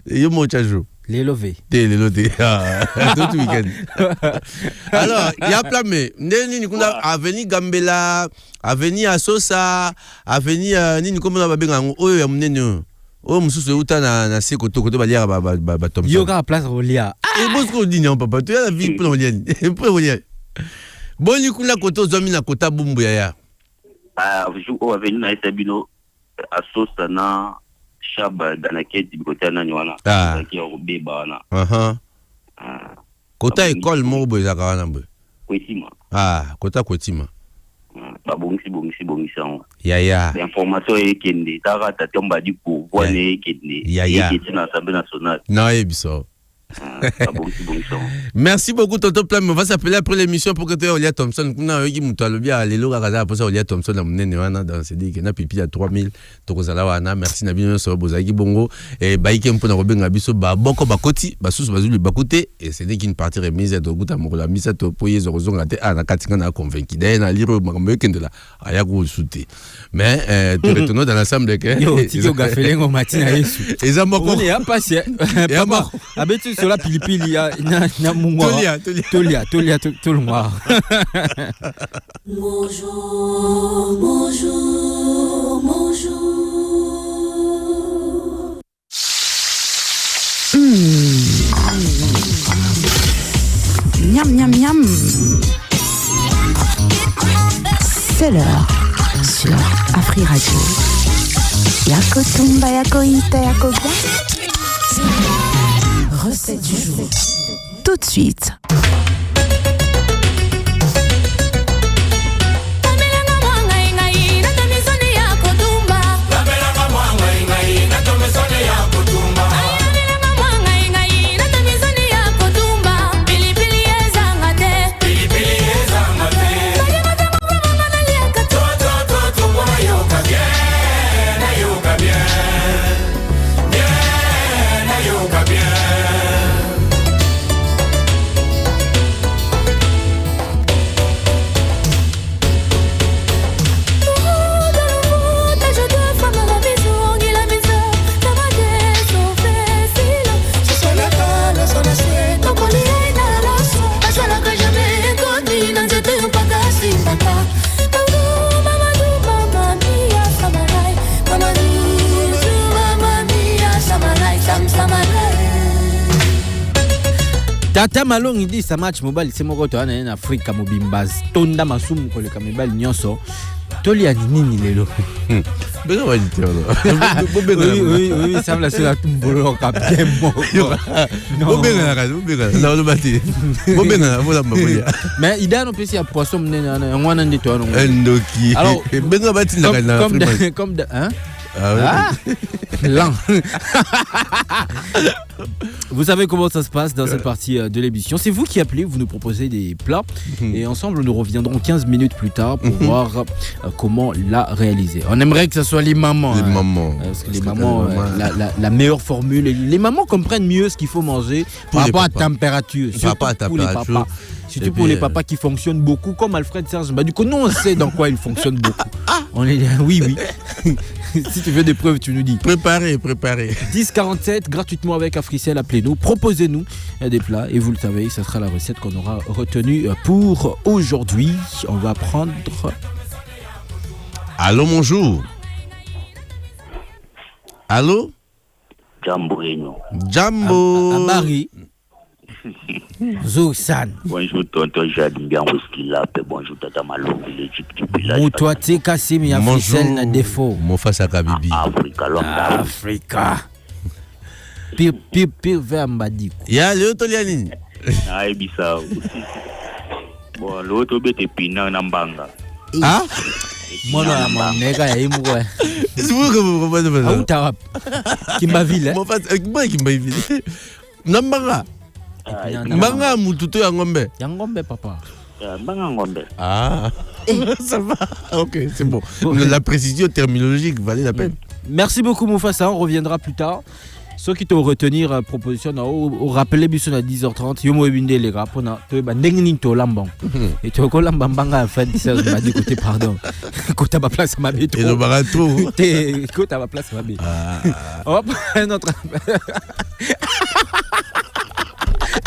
yo mocha jo les lovés tout weekend. Alors il y a plein mais ndeni kuna avenue Gambela avenue Asosa avenue nini comme na babenga oyo ya munene. Oh, monsieur, uta na se koto balia ba tom. Yoga place Rolia. Et bosko dini en papa, tu as la vie pour Rolia. Pour Rolia. Bon ni kuna koto zomi na kota bumbu ya. Ah, vous au avenue na Etabino. asosa na shaba danaketi bikotia nani wana qui obeba wana kota école mo boza kana mbo kwetima kota kwetima bongisi ya information ekende tara tatomba du ko voine ekende ekiti na assemblée nationale non ebiso. Merci beaucoup Tonton Plam. On va s'appeler après l'émission pour que tu aies Olia Thompson. On a eu Moutalobia, les logs à pour ça Olia Thompson a mené dans ce dit qu'il a pipi à 3000 Tokozalawana. Merci Nabino sur Bozagi Bongo et Baïkem pour Robin Abiso Boko Bakoti, Basus Bazulu Bakote et c'est dit qu'une partie remise de Gouta Mokola Misa Topoye Zorozon à Ana Katinga convaincu. D'ailleurs, à lire Makameken de la Ayago Souté. Mais tu retournes dans l'assemblée que yo Tio Gafelengo Matina Yesu. Et ça m'a on est pas passé. Et à mort. Abetu sur la pilipili ya Mungwa. Tolia tout le mois. Bonjour, bonjour, bonjour. Miam, miam, miam. C'est l'heure sur Afri Radio. Yako tumba, yako ita, yako ga. Recette du jour. Tout de suite. Tata Malong il dit ça match mobile c'est mon retour en Afrique mobimbaz tonda masumu ko le kamibali nyonso tolia nini lelo beno va dire oui ça me la sur la tumbolo capitaine non benga na lo bati benga vola maboya mais ida no pesi ya poisson mnene ngwana ndi to no ndoki alors benga bati na comme hein lent. Vous savez comment ça se passe dans cette partie de l'émission. C'est vous qui appelez, vous nous proposez des plats et ensemble nous reviendrons 15 minutes plus tard pour voir comment la réaliser. On aimerait que ce soit les mamans. Les mamans. Parce que les mamans, la meilleure formule. Les mamans comprennent mieux ce qu'il faut manger par rapport à température. Surtout pour les papas. Surtout pour les papas qui fonctionnent beaucoup comme Alfred Serge. Du coup, nous on sait dans quoi ils fonctionnent beaucoup. On est oui. Si tu veux des preuves, tu nous dis. Préparez. 1047 gratuitement avec Africell, appelez-nous, proposez-nous des plats et vous le savez, ça sera la recette qu'on aura retenue pour aujourd'hui. On va prendre. Allô, bonjour. Allô? Jambo. Marie. Zosan. Bonjour tonton Jadimbian Weskilap, bonjour tata Malo, l'équipe du village. Moutouate Kassim ya Africell na défaut. Mon face à Kabibi. Africa. Pire vers Mbadiko. Ya le toliani. Ah ebisa aussi. Bon, l'autre bête pina na mbanga. Ah? Mwana maneka ya imwe. C'est vous que vous comprenez pas. Auta Kimbaville. Mon face Kimbaville. Nambanga. Mbanga mututo ya ngombe. Ya ngombe papa. Mbanga ngombe. Ah. Ça va. OK, c'est bon. La précision terminologique valait la peine. Merci beaucoup Moufassa, on reviendra plus tard. Ceux qui t'ont retenir proposition au rappeler biso à 10h30 yo mo binde les gars pona to ba ndengni to lambang. Et to ko lambanga fait ça m'a dit côté pardon. Côté ma place ma bête. Et le barato. Côté ma place ma bête. Hop, notre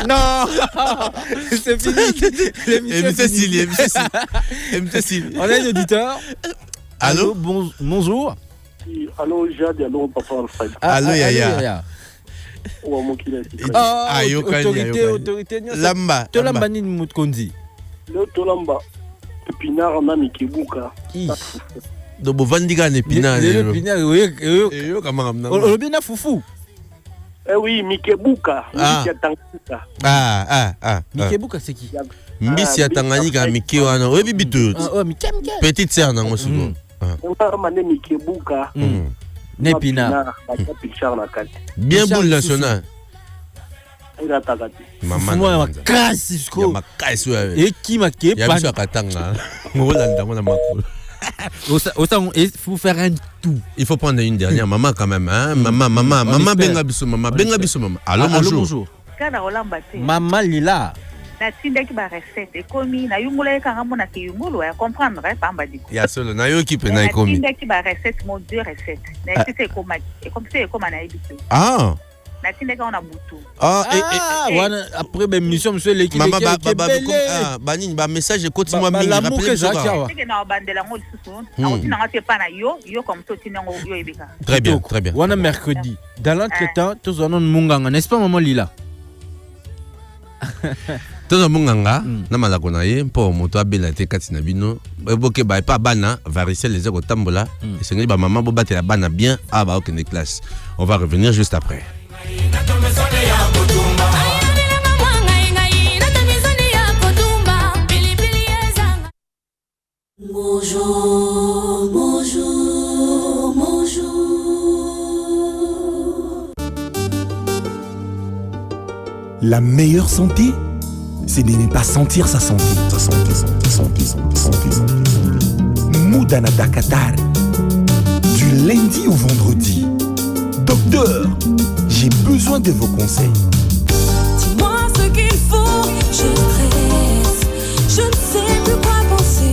non, c'est fini. On a un auditeur. Allô, bonjour. Allô, Jade, allô, papa Alfred. Allô, Yaya. Autorité. Lamba. Tolamba ni mutkonzi. Le Tolamba. Pinard na Mikibuka. do bovandiga ne pina le pina oui kama mna le bina fufu oui Mikebuka Mbisi ya Tanganyika Mikebuka c'est qui Mbisi ya Tanganyika Mike wana we bibitu petite sœur nango suko mane Mikebuka ne pina bien boule nationale Mama makasi sko makasi wewe ekima ke ya biso akatanga ngolanda mona makolo autant il faut faire un tout. Il faut prendre une dernière maman quand même hein. Maman benga biso maman. Allô bonjour. Kana olamba te. Maman Lila. Na tindaki ba recette ekomi na yungula ka ngamona ki yungulu ya comprendre pamba diko. Ya solo na yo ki pe na ekomi. Na tindaki ba recette mo deux recettes. Na c'est ekoma na ebisi. Ah. Na tindaki on a butu. Wana après ben mission monsieur l'équipe maman banini ba message continue moi mingi rappeler ça. Na bandela ngol susu. Na otina ngate pa na yo comme ça otina ngo yo ebika. Très bien. Wana mercredi. Dans l'entretemps tous on munganga n'est-ce pas maman Lila? Tozo munganga na malako na ye mpo moto abela te kati na bino boke ba pa bana variser les eko tambola et c'est ba maman bo batela bana bien ba okene classe. On va revenir juste après. Bonjour, bonjour, bonjour. La meilleure santé, c'est de ne pas sentir sa santé. Moudana Dakatar, du lundi au vendredi. Docteur, j'ai besoin de vos conseils. Dis-moi ce qu'il faut, je stresse, je ne sais plus quoi penser.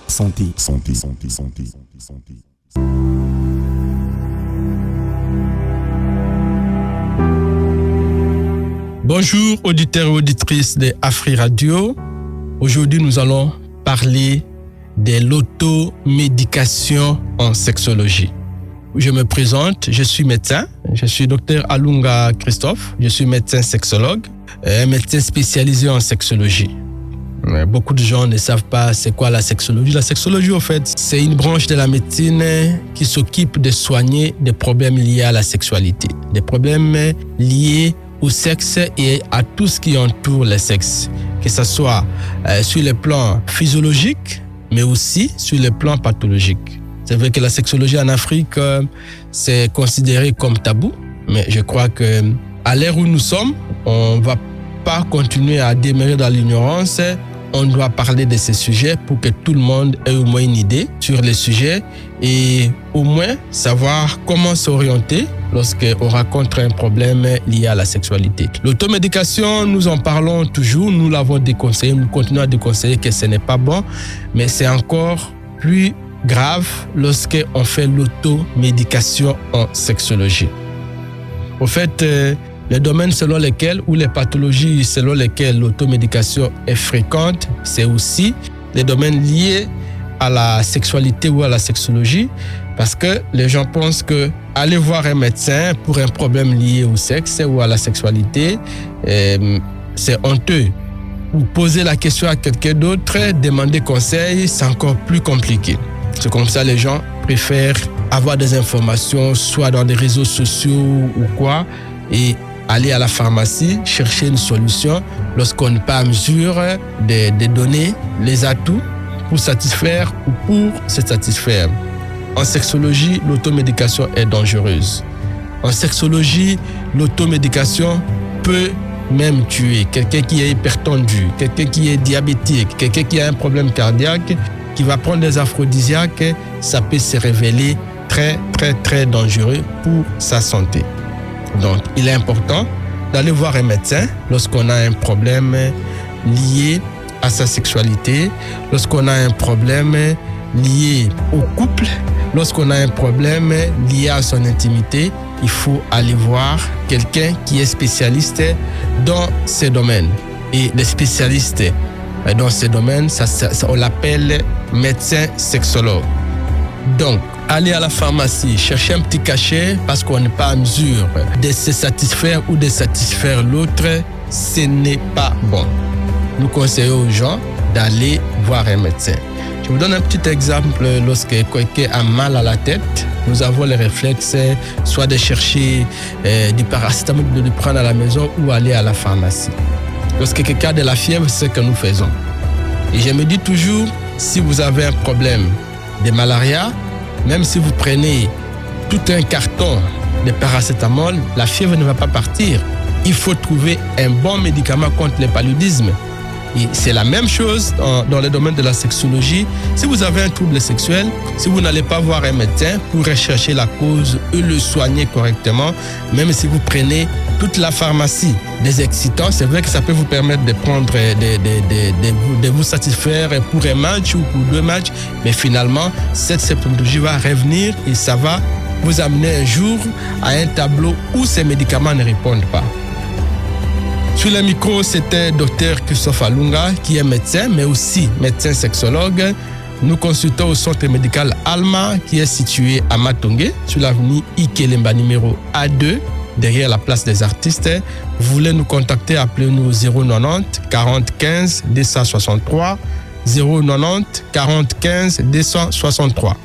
Santé. Bonjour auditeurs et auditrices de Afri Radio. Aujourd'hui nous allons parler de l'automédication en sexologie. Je me présente, je suis médecin, je suis docteur Alunga Christophe, je suis médecin sexologue, un médecin spécialisé en sexologie. Beaucoup de gens ne savent pas c'est quoi la sexologie. La sexologie, en fait, c'est une branche de la médecine qui s'occupe de soigner des problèmes liés à la sexualité, des problèmes liés au sexe et à tout ce qui entoure le sexe, que ce soit sur le plan physiologique, mais aussi sur le plan pathologique. C'est vrai que la sexologie en Afrique, c'est considéré comme tabou, mais je crois que à l'ère où nous sommes, on ne va pas continuer à demeurer dans l'ignorance. On doit parler de ces sujets pour que tout le monde ait au moins une idée sur les sujets et au moins savoir comment s'orienter lorsqu'on rencontre un problème lié à la sexualité. L'automédication, nous en parlons toujours, nous l'avons déconseillé, nous continuons à déconseiller que ce n'est pas bon, mais c'est encore plus grave lorsqu'on fait l'automédication en sexologie. Au fait, les domaines selon lesquels ou les pathologies selon lesquelles l'automédication est fréquente, c'est aussi les domaines liés à la sexualité ou à la sexologie, parce que les gens pensent que aller voir un médecin pour un problème lié au sexe ou à la sexualité, c'est honteux. Ou poser la question à quelqu'un d'autre, demander conseil, c'est encore plus compliqué. C'est comme ça les gens préfèrent avoir des informations soit dans des réseaux sociaux ou quoi et aller à la pharmacie chercher une solution lorsqu'on n'est pas à mesure de donner les atouts pour satisfaire ou pour se satisfaire. En sexologie, l'automédication est dangereuse. En sexologie, l'automédication peut même tuer quelqu'un qui est hypertendu, quelqu'un qui est diabétique, quelqu'un qui a un problème cardiaque, qui va prendre des aphrodisiaques, ça peut se révéler très, très, très dangereux pour sa santé. Donc, il est important d'aller voir un médecin lorsqu'on a un problème lié à sa sexualité, lorsqu'on a un problème lié au couple, lorsqu'on a un problème lié à son intimité. Il faut aller voir quelqu'un qui est spécialiste dans ces domaines. Et les spécialistes dans ces domaines, on l'appelle médecin sexologue. Donc, aller à la pharmacie, chercher un petit cachet parce qu'on n'est pas en mesure de se satisfaire ou de satisfaire l'autre, ce n'est pas bon. Nous conseillons aux gens d'aller voir un médecin. Je vous donne un petit exemple. Lorsque quelqu'un a mal à la tête, nous avons le réflexe soit de chercher du paracétamol, de le prendre à la maison ou aller à la pharmacie. Lorsque quelqu'un a de la fièvre, c'est ce que nous faisons. Et je me dis toujours, si vous avez un problème de malaria, même si vous prenez tout un carton de paracétamol, la fièvre ne va pas partir. Il faut trouver un bon médicament contre le paludisme. Et c'est la même chose dans le domaine de la sexologie. Si vous avez un trouble sexuel, si vous n'allez pas voir un médecin pour rechercher la cause et le soigner correctement, même si vous prenez toute la pharmacie des excitants, c'est vrai que ça peut vous permettre de prendre, de vous satisfaire pour un match ou pour 2 matchs, mais finalement, cette symptomatologie va revenir et ça va vous amener un jour à un tableau où ces médicaments ne répondent pas. Sur le micro, c'était Dr Christophe Alunga, qui est médecin, mais aussi médecin sexologue. Nous consultons au centre médical Alma, qui est situé à Matongé, sur l'avenue Ikelemba numéro A2, derrière la place des artistes. Vous voulez nous contacter, appelez-nous au 090 40 15 263, 090 40 15 263.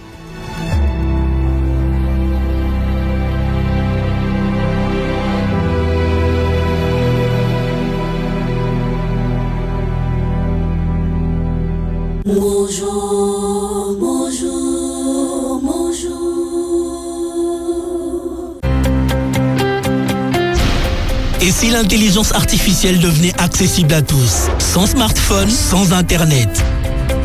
Bonjour, bonjour, bonjour. Et si l'intelligence artificielle devenait accessible à tous, sans smartphone, sans internet?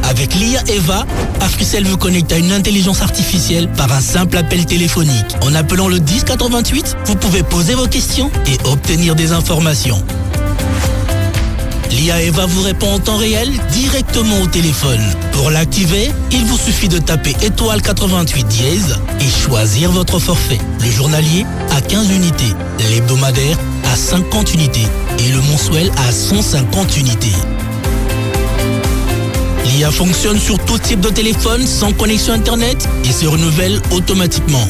Avec l'IA Eva, Africell vous connecte à une intelligence artificielle par un simple appel téléphonique. En appelant le 1088, vous pouvez poser vos questions et obtenir des informations. L'IA Eva vous répond en temps réel directement au téléphone. Pour l'activer, il vous suffit de taper étoile 88 dièse et choisir votre forfait. Le journalier à 15 unités, l'hebdomadaire à 50 unités et le mensuel à 150 unités. L'IA fonctionne sur tout type de téléphone sans connexion internet et se renouvelle automatiquement.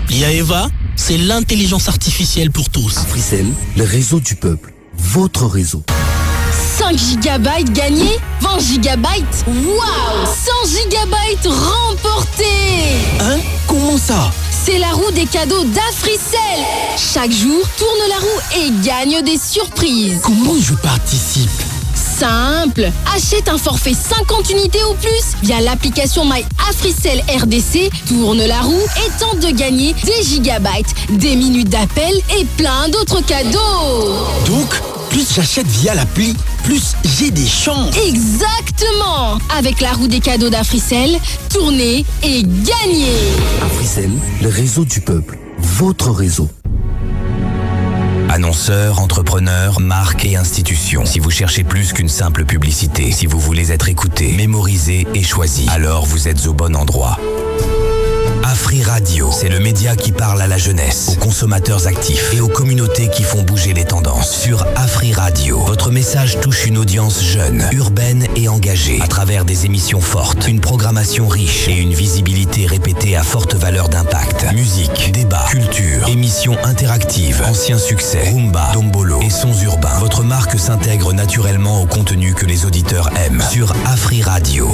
L'IA Eva, c'est l'intelligence artificielle pour tous. Africell, le réseau du peuple, votre réseau. 5 GB gagnés, 20 GB. Waouh, 100 GB remportés. Hein? Comment ça? C'est la roue des cadeaux d'Africell. Chaque jour, tourne la roue et gagne des surprises. Comment je participe? Simple. Achète un forfait 50 unités ou plus via l'application My Africell RDC, tourne la roue et tente de gagner des gigabytes, des minutes d'appel et plein d'autres cadeaux. Donc, plus j'achète via l'appli, plus j'ai des chances. Exactement. Avec la roue des cadeaux d'Africell, tournez et gagnez. Africell, le réseau du peuple, votre réseau. Annonceurs, entrepreneurs, marques et institutions. Si vous cherchez plus qu'une simple publicité, si vous voulez être écouté, mémorisé et choisi, alors vous êtes au bon endroit. Afri Radio, c'est le média qui parle à la jeunesse, aux consommateurs actifs et aux communautés qui font bouger les tendances. Sur Afri Radio, votre message touche une audience jeune, urbaine et engagée, à travers des émissions fortes, une programmation riche et une visibilité répétée à forte valeur d'impact. Musique, débat, culture, émissions interactives, anciens succès, rumba, dombolo et sons urbains. Votre marque s'intègre naturellement au contenu que les auditeurs aiment. Sur Afri Radio.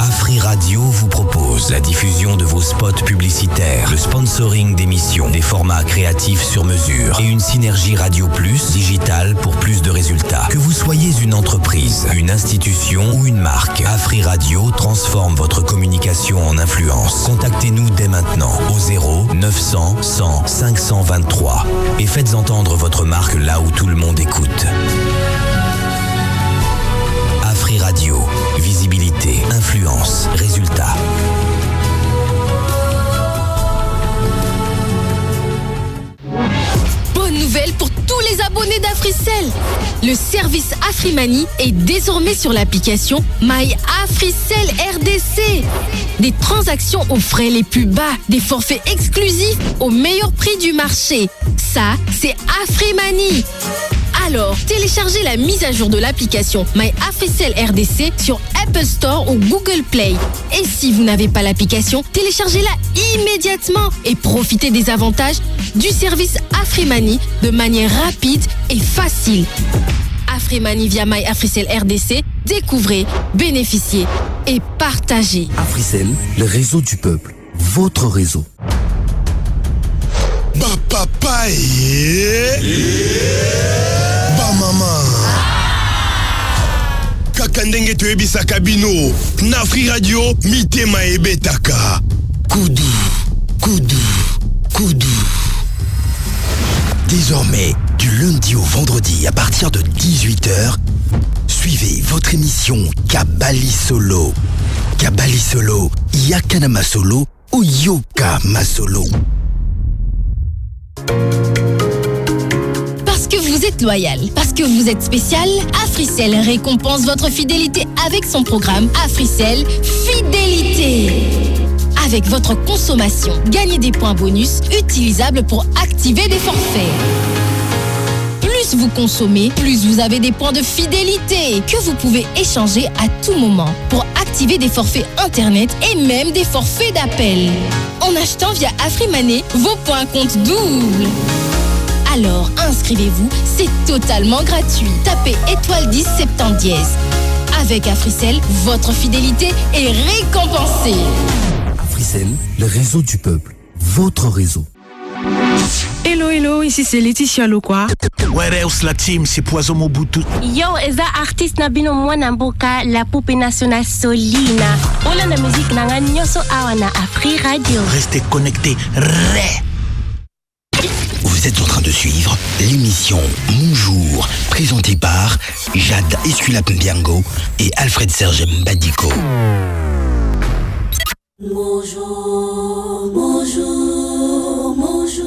Afri Radio vous propose la diffusion de vos spots publicitaires, le sponsoring d'émissions, des formats créatifs sur mesure et une synergie Radio Plus digitale pour plus de résultats. Que vous soyez une entreprise, une institution ou une marque, Afri Radio transforme votre communication en influence. Contactez-nous dès maintenant au 0 900 100 523 et faites entendre votre marque là où tout le monde écoute. Afri Radio, visibilité, influence, résultat. Bonne nouvelle pour tous les abonnés d'Africell. Le service Afrimani est désormais sur l'application My Africell RDC. Des transactions aux frais les plus bas, des forfaits exclusifs au meilleur prix du marché. Ça, c'est Afrimani. Alors, téléchargez la mise à jour de l'application My Africell RDC sur Apple Store ou Google Play. Et si vous n'avez pas l'application, téléchargez-la immédiatement et profitez des avantages du service Afrimani de manière rapide et facile. Afrimani via My Africell RDC, découvrez, bénéficiez et partagez. Africell, le réseau du peuple, votre réseau. Ba papa ba mama kakandenge toyebisa kabino na Afrique Radio mitema ebetaka kudu kudu kudu. Désormais, du lundi au vendredi à partir de 18h, suivez votre émission Kabali Solo. Kabali Solo, Yakanama Solo ou Yoka Masolo. Parce que vous êtes loyal, parce que vous êtes spécial, Africell récompense votre fidélité avec son programme Africell Fidélité. Avec votre consommation, gagnez des points bonus utilisables pour activer des forfaits. Plus vous consommez, plus vous avez des points de fidélité que vous pouvez échanger à tout moment pour activer des forfaits internet et même des forfaits d'appel. En achetant via Afrimané, vos points comptent double. Alors inscrivez-vous, c'est totalement gratuit. Tapez étoile 10 70 dièse. Avec Africell, votre fidélité est récompensée. Africell, le réseau du peuple, votre réseau. Hello, hello, ici c'est Laetitia Lokwa. Wereus la team, c'est Poison Mobutu. Yo, eza artiste na bino mwana mboka la poupée nationale Solina. Ona na musique nanga nyoso awa na Afrique Radio. Restez connectés. Vous êtes en train de suivre l'émission Mon Jour, présentée par Jade Esculap Mbiango et Alfred Serge Mbadiko. Bonjour, bonjour, bonjour.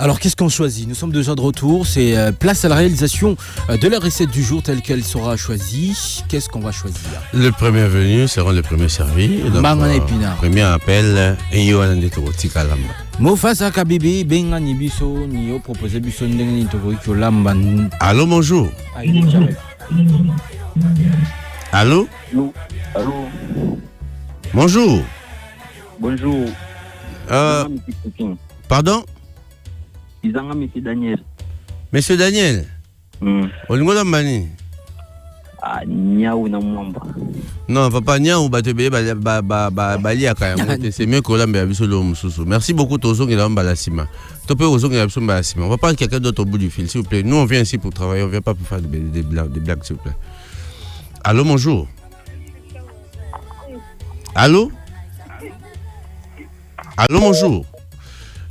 Alors qu'est-ce qu'on choisit? Nous sommes déjà de retour, c'est place à la réalisation de la recette du jour telle qu'elle sera choisie. Qu'est-ce qu'on va choisir? Le premier venu sera le premier servi. Premier appel, Eyo Anandetoro Tikalamba. Mofasa Kabibi, Bengani Biso, Nio proposé Biso Ndengani Toko Lamba. Allô, bonjour. Allô? Allô? Bonjour. Bonjour. Pardon? Izanga Monsieur Daniel. Monsieur Daniel? Olingo Lambani? Ah, Niaou na mwamba. Non, papa Niaou batebe bali akayamote. C'est mieux que l'ambe abiso lo mususu. Merci beaucoup Tozo qui l'a la sima. Topé Ozo qui l'a abiso la sima. On va prendre quelqu'un d'autre au bout du fil, s'il vous plaît. Nous on vient ici pour travailler, on vient pas pour faire des blagues, s'il vous plaît. Allô, bonjour. Allô? Allô, bonjour.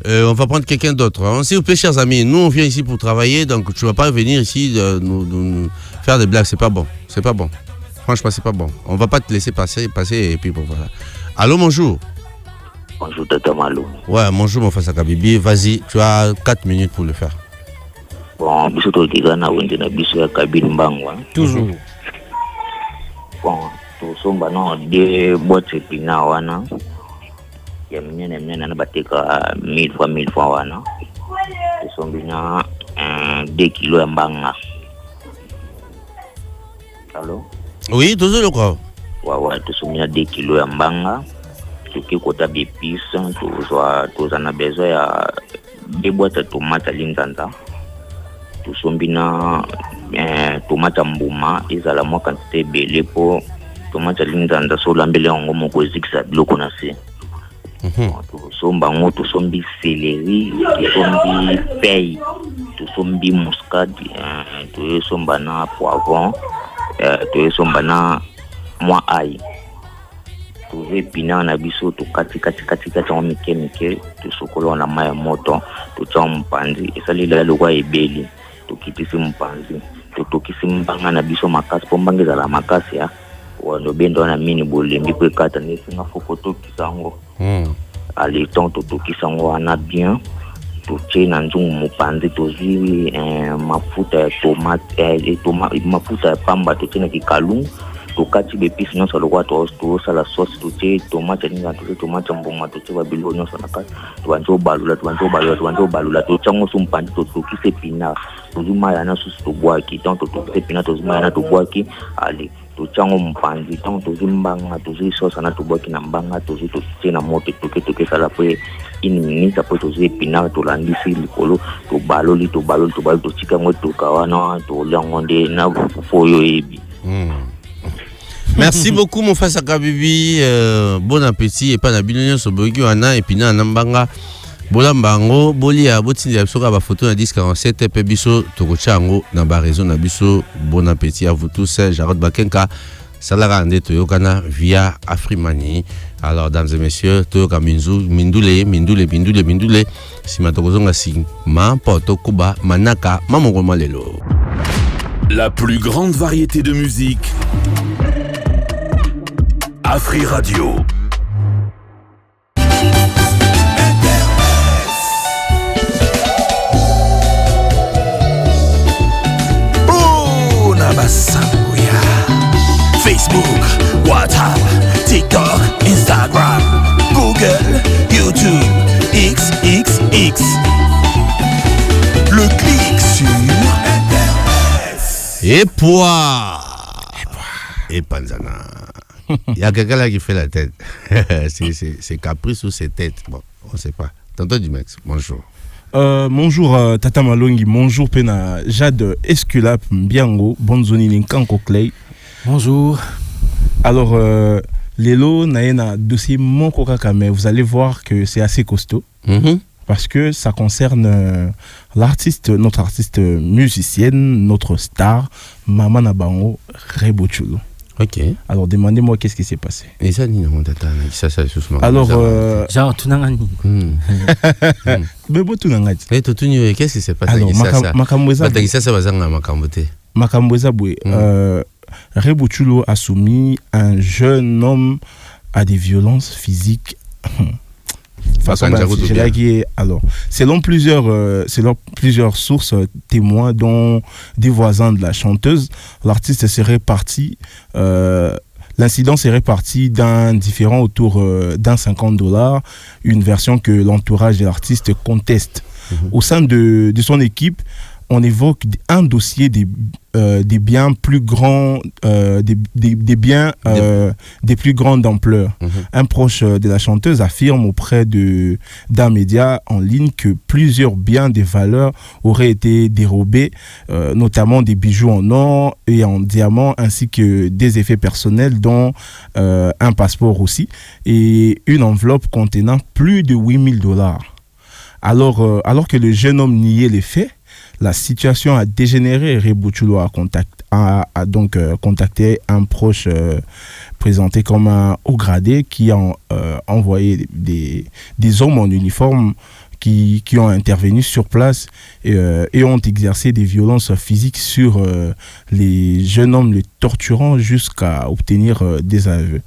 On va prendre quelqu'un d'autre. Hein. S'il vous plaît, chers amis, nous on vient ici pour travailler, donc tu vas pas venir ici nous faire des blagues, c'est pas bon. C'est pas bon. Franchement, c'est pas bon. On va pas te laisser passer et puis bon voilà. Allô, bonjour. Bonjour, Tata Malo. Ouais, bonjour, mon frère Kabibi. Vas-y, tu as 4 minutes pour le faire. Bon, biso to tigana wende na biso ya Kabili Mbangwa. Toujours. Bon, to somba no de boîte pina wana. Ya mnyene na bateka 1000 fois wana. To sombina 2 kilos ya mbanga. Allô? Oui, toujours le quoi? Ouais, to sombina 2 kilos ya mbanga. Tuki kota bipis, to zana besoin ya 2 boîtes de tomates linzanza. To sombina tomate mbuma ezala mo quantité belé po tomate linzanza so lambele ngo moko zikisa biloko na se. To somba ngo to sombi céleri, to sombi paille, tosombi muscade toyesomba na poivron toyesomba na mwa ai tozwi epina na biso tokati yango mike tosokola na mai ya moto totya mopanzi esaleli lokwa ebeli tokitisi mopanzi totokisi mbanga na biso makasi mpo mbanga ezala makasi ya wanobendo wana mini bolembi mpo ekata nesinga foko tokisa yango ale temps totokisa yango wana bien totie na nzungu mopanzi tozwi mafuta ya mafuta ya pamba totie na kikalungu tokati bepisi nyonso lokwa tosala sauce totie tomate ninga totie tomate mboma totie babilo nyonso na kati tobanza obalula totia yango so mopanzi totokisa epinard tozwi mai yana susu tobwaki donc totokisa epinard tozwi mai yana tobwaki ale totia yango mopanzi donc tozwi mbanga tozwi sauce na tobwaki na mbanga tozwi totie na moto toke esala mpo une minute apres tozwi epinard tolandisi likolo tobaloli totika yango etoka wana tolia yango nde na fufu oyo oyebi. Merci beaucoup mon frère Sakabibi, bon appétit et pas na bino nyonso boyoki wana epina na mbanga bolamba yango bolia botinda biso ka ba photo na 1047 pe biso tokotia yango na ba réseau na biso. Bon appétit à vous tous. Jarod Bakenka salara nde toyokana via Afrimani. Alors dames et messieurs, toyoka mindule sima tokozonga sima poto kuba manaka mamongo malelo. La plus grande variété de musique, Afri Radio. Oh, Nabasambuya. Facebook, WhatsApp, TikTok, Instagram, Google, YouTube, XXX. Le clic sur Et poids. Et panzana. Il y a quelqu'un là qui fait la tête. c'est caprice ou c'est tête. Bon, on ne sait pas. Tonton Dumex, bonjour. Bonjour Tata Malongi, bonjour Pena Jade Esculap Mbiango, Bonzoni Ninkanko Clay. Bonjour. Alors, Lelo Naena dossier mon coca mais vous allez voir que c'est assez costaud. Parce que ça concerne notre artiste musicienne, notre star, Maman Nabango Rebochulo. Ok. Alors demandez-moi qu'est-ce qui s'est passé. Et ça, alors, genre, tout n'a mais bon, tout n'a qu'est-ce qui s'est passé? Alors, Makambweza Boué, Rebochulo a soumis un jeune homme à des violences physiques. Alors, selon plusieurs sources témoins, dont des voisins de la chanteuse, l'artiste serait parti. L'incident serait parti d'un différend autour d'un $50, une version que l'entourage de l'artiste conteste. Au sein de son équipe, on évoque un dossier des biens plus grands, des biens des plus grandes ampleurs. Un proche de la chanteuse affirme auprès d'un média en ligne que plusieurs biens de valeur auraient été dérobés, notamment des bijoux en or et en diamant, ainsi que des effets personnels, dont un passeport aussi, et une enveloppe contenant plus de $8,000. Alors que le jeune homme niait les faits, la situation a dégénéré. Rebochulo a donc contacté un proche présenté comme un haut gradé qui a envoyé des hommes en uniforme qui ont intervenu sur place et ont exercé des violences physiques sur les jeunes hommes, les torturant jusqu'à obtenir des aveux.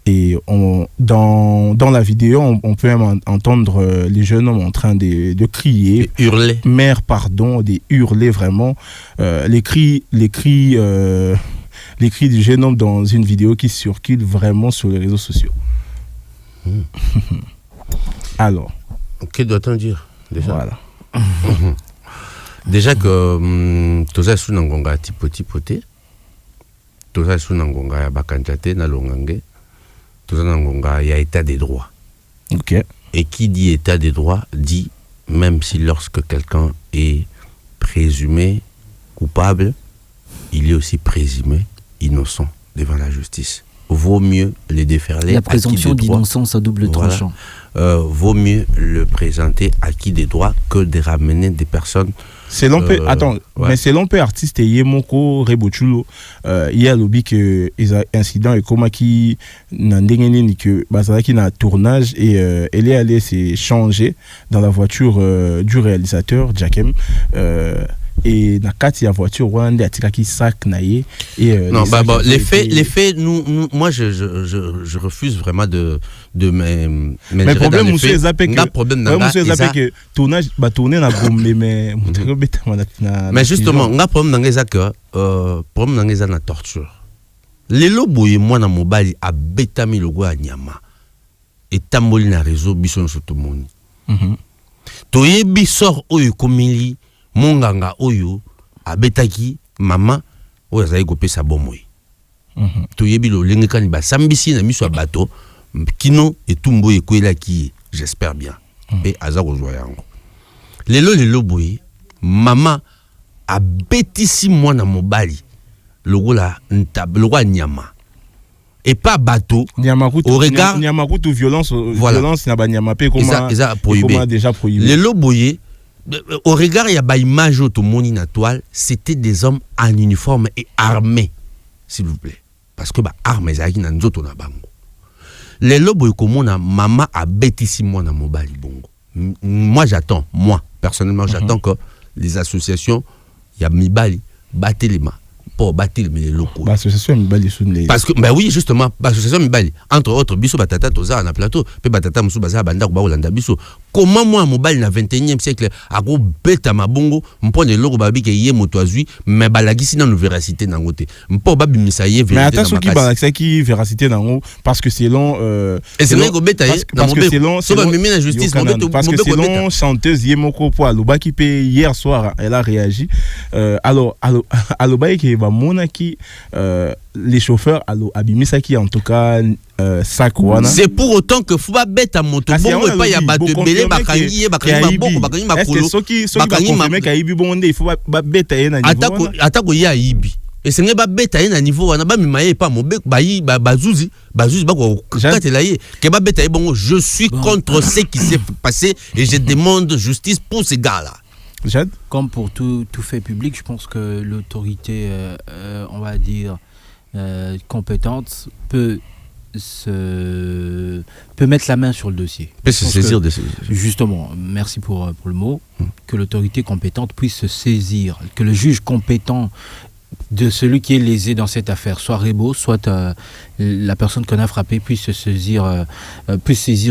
Et dans la vidéo, on peut même entendre les jeunes hommes en train de crier, hurler. Mère, pardon, de hurler vraiment. Les cris du jeune homme dans une vidéo qui circule vraiment sur les réseaux sociaux. Alors. Que doit-on dire déjà? Voilà. Déjà que toza sunangonga tipoté, toza sunangonga ya bakanjate na longange. Il y a état des droits. Okay. Et qui dit état des droits dit, même si lorsque quelqu'un est présumé coupable, il est aussi présumé innocent devant la justice. vaut mieux les déferler. La présomption d'innocence à double tranchant. Vaut mieux le présenter acquis des droits que de ramener des personnes. Selon mais selon peu artiste Yemoko Rebochulo, il y a lobby que les incidents et comment qui n'a ni que Bazara n'a tournage et elle est allée s'échanger dans la voiture du réalisateur Jakem. Et dans la voiture Rwanda qui sac naïe et non les faits moi je refuse vraiment de mais le problème monsieur Zapek que tournage va tourner na Gombe mais justement on a problème dans les accords problème dans les na torture les loboye moi na mobali a betami logo a nyama et tamboli na réseau biso sur tout le monde toyebi sort oyo komili monganga oyo abetaki mama oyo azali kopesa bomoi toyebi lolenge kani basambisi na miso ya bato kino etumbo ekwelaki j'espère bien pe aza kozwa yango lelo boye mama abetisi mwana mobali lokola nyama et pas bateau au regard nyamakutu violence na banyama pe comment déjà prohibé lelo boye au regard il y a ba image automoni na toile, c'était des hommes en uniforme et armés, s'il vous plaît, parce que ba armes ezaki na nzoto na bango les lobo komona mama a betisi moi na mobali bongo. Moi personnellement j'attends que les associations ya mibali batelema pour battre les locaux. L'association mibali les parce que oui justement l'association mibali entre autres biso batata toza na plateau pe batata musu baza banda ko ba olanda biso comment moi mobali na 21e siècle a go beta mabongo mpo ne loko babi ke ye moto azui mais balagisi na véracité nango te mpo babi misaye vérité. Mais attention qui balagisa qui véracité nango parce que selon et c'est vrai ko beta parce que selon so ba mimi na justice parce que selon chanteuse Yemoko po Alobaki pe hier soir elle a réagi alors Alobaki va monaki les chauffeurs abimisaki en tout cas sakwana. C'est pour autant que faut pas bête à moto bon et pas ya bato belé bakangi maboko bakangi makolo bakangi mec aibi bonde il faut pas bête à na niveau atako ya ibi et c'est pas bête à na niveau wana ba mimaye pas mo bazuzi bako katela ye ke ba bête bon je suis contre ce qui s'est passé et je demande justice pour ces gars là. Comme pour tout fait public, je pense que l'autorité, on va dire, compétente peut mettre la main sur le dossier. Peut se saisir de ce... Justement, merci pour le mot, que l'autorité compétente puisse se saisir, que le juge compétent de celui qui est lésé dans cette affaire, soit Rebo, soit la personne qu'on a frappée, puisse saisir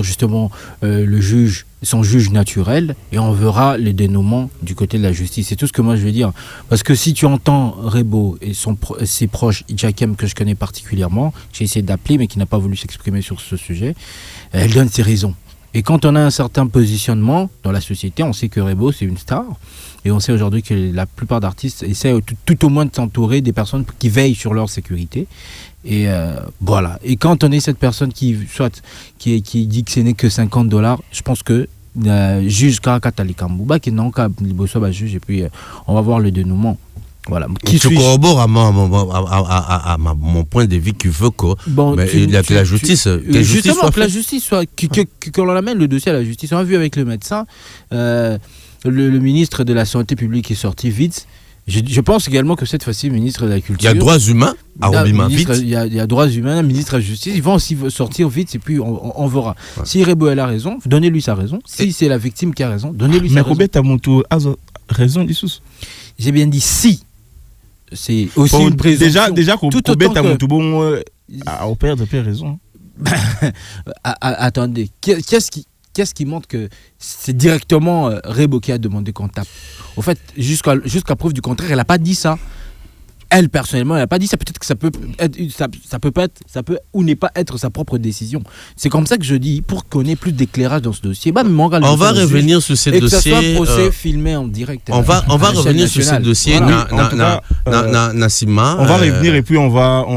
justement le juge, son juge naturel, et on verra les dénouements du côté de la justice. C'est tout ce que moi je veux dire. Parce que si tu entends Rebo et ses proches, Jakem, que je connais particulièrement, j'ai essayé d'appeler mais qui n'a pas voulu s'exprimer sur ce sujet, elle donne ses raisons. Et quand on a un certain positionnement dans la société, on sait que Rebo c'est une star. Et on sait aujourd'hui que la plupart d'artistes essaient tout au moins de s'entourer des personnes qui veillent sur leur sécurité. Et voilà. Et quand on est cette personne qui dit que ce n'est que $50, je pense que juge Karakatali Kambouba qui n'a qu'à juge et puis on va voir le dénouement. Voilà. Qui corrobore à mon point de vue qui veut que la justice justement que la justice soit qu'on amène le dossier à la justice. On a vu avec le médecin le ministre de la Santé publique est sorti vite. Je pense également que cette fois-ci, le ministre de la Culture... Il y a droits humains à Robima vite. Il y a droits humains, le ministre de la Justice, ils vont aussi sortir vite et puis on verra. Ouais. Si Rebo a raison, donnez-lui sa raison. Si c'est la victime qui a raison, donnez-lui sa raison. Mais Robert a raison, Issous. J'ai bien dit si. C'est aussi une présomption. Déjà Robert a perdre raison. Attendez, qu'est-ce qui montre que c'est directement Rebo qui a demandé qu'on tape? Au fait, jusqu'à preuve du contraire, elle n'a pas dit ça. Elle, personnellement, elle n'a pas dit ça. Peut-être que ça peut ou ne pas être sa propre décision. C'est comme ça que je dis, pour qu'on ait plus d'éclairage dans ce dossier. On va revenir sur ce dossier. Que ça soit procès filmé en direct. On va revenir sur ce dossier. Nassima. On va revenir et puis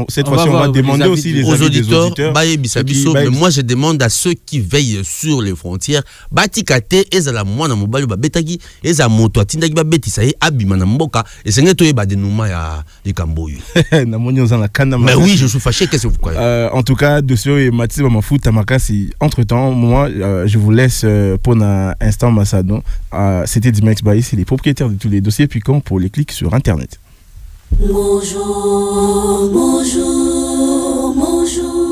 cette fois-ci, on va demander aussi les avis des auditeurs. Mais moi, je demande à ceux qui veillent sur les frontières. Batikate, ezala mwana mobali ba betaki, ezala moto atindaki ba betisa ye abima na mboka. Et c'est netoye ba denuma ya Camboy. Mais oui, je suis fâché, qu'est-ce que vous croyez? En tout cas, Dossio et Mathis Bamafou Tamakasi. Entre-temps, moi, je vous laisse pour un instant Massadon. C'était Dimex Baïs, c'est les propriétaires de tous les dossiers piquants pour les clics sur Internet. Bonjour, bonjour, bonjour.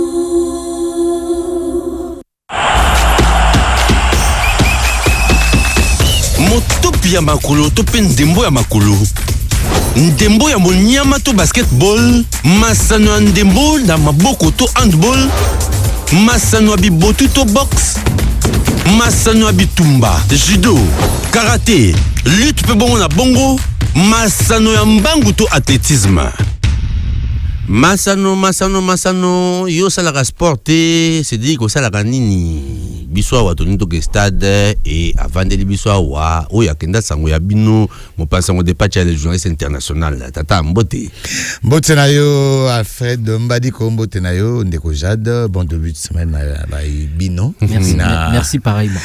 Motopi ya makolo, topi ndembo ya makolo. Ndembo ya monyama to basketball, masano ya ndembo na maboko to handball, masano ya bibotu to box, masano ya bitumba, judo, karaté, lutte pe bongo na bongo, masano ya mbangu to athlétisme. Masano, yo salaka sporté, c'est dit que salaka nini biswa wa toni to stade et avant de biswa wa o ya kenda sango ya bino mo pansango de patcha les journalistes internationaux tata mbote na yo Alfred Mbadi ko mbote na yo ndeko Jade bon début de semaine ba bino merci pareillement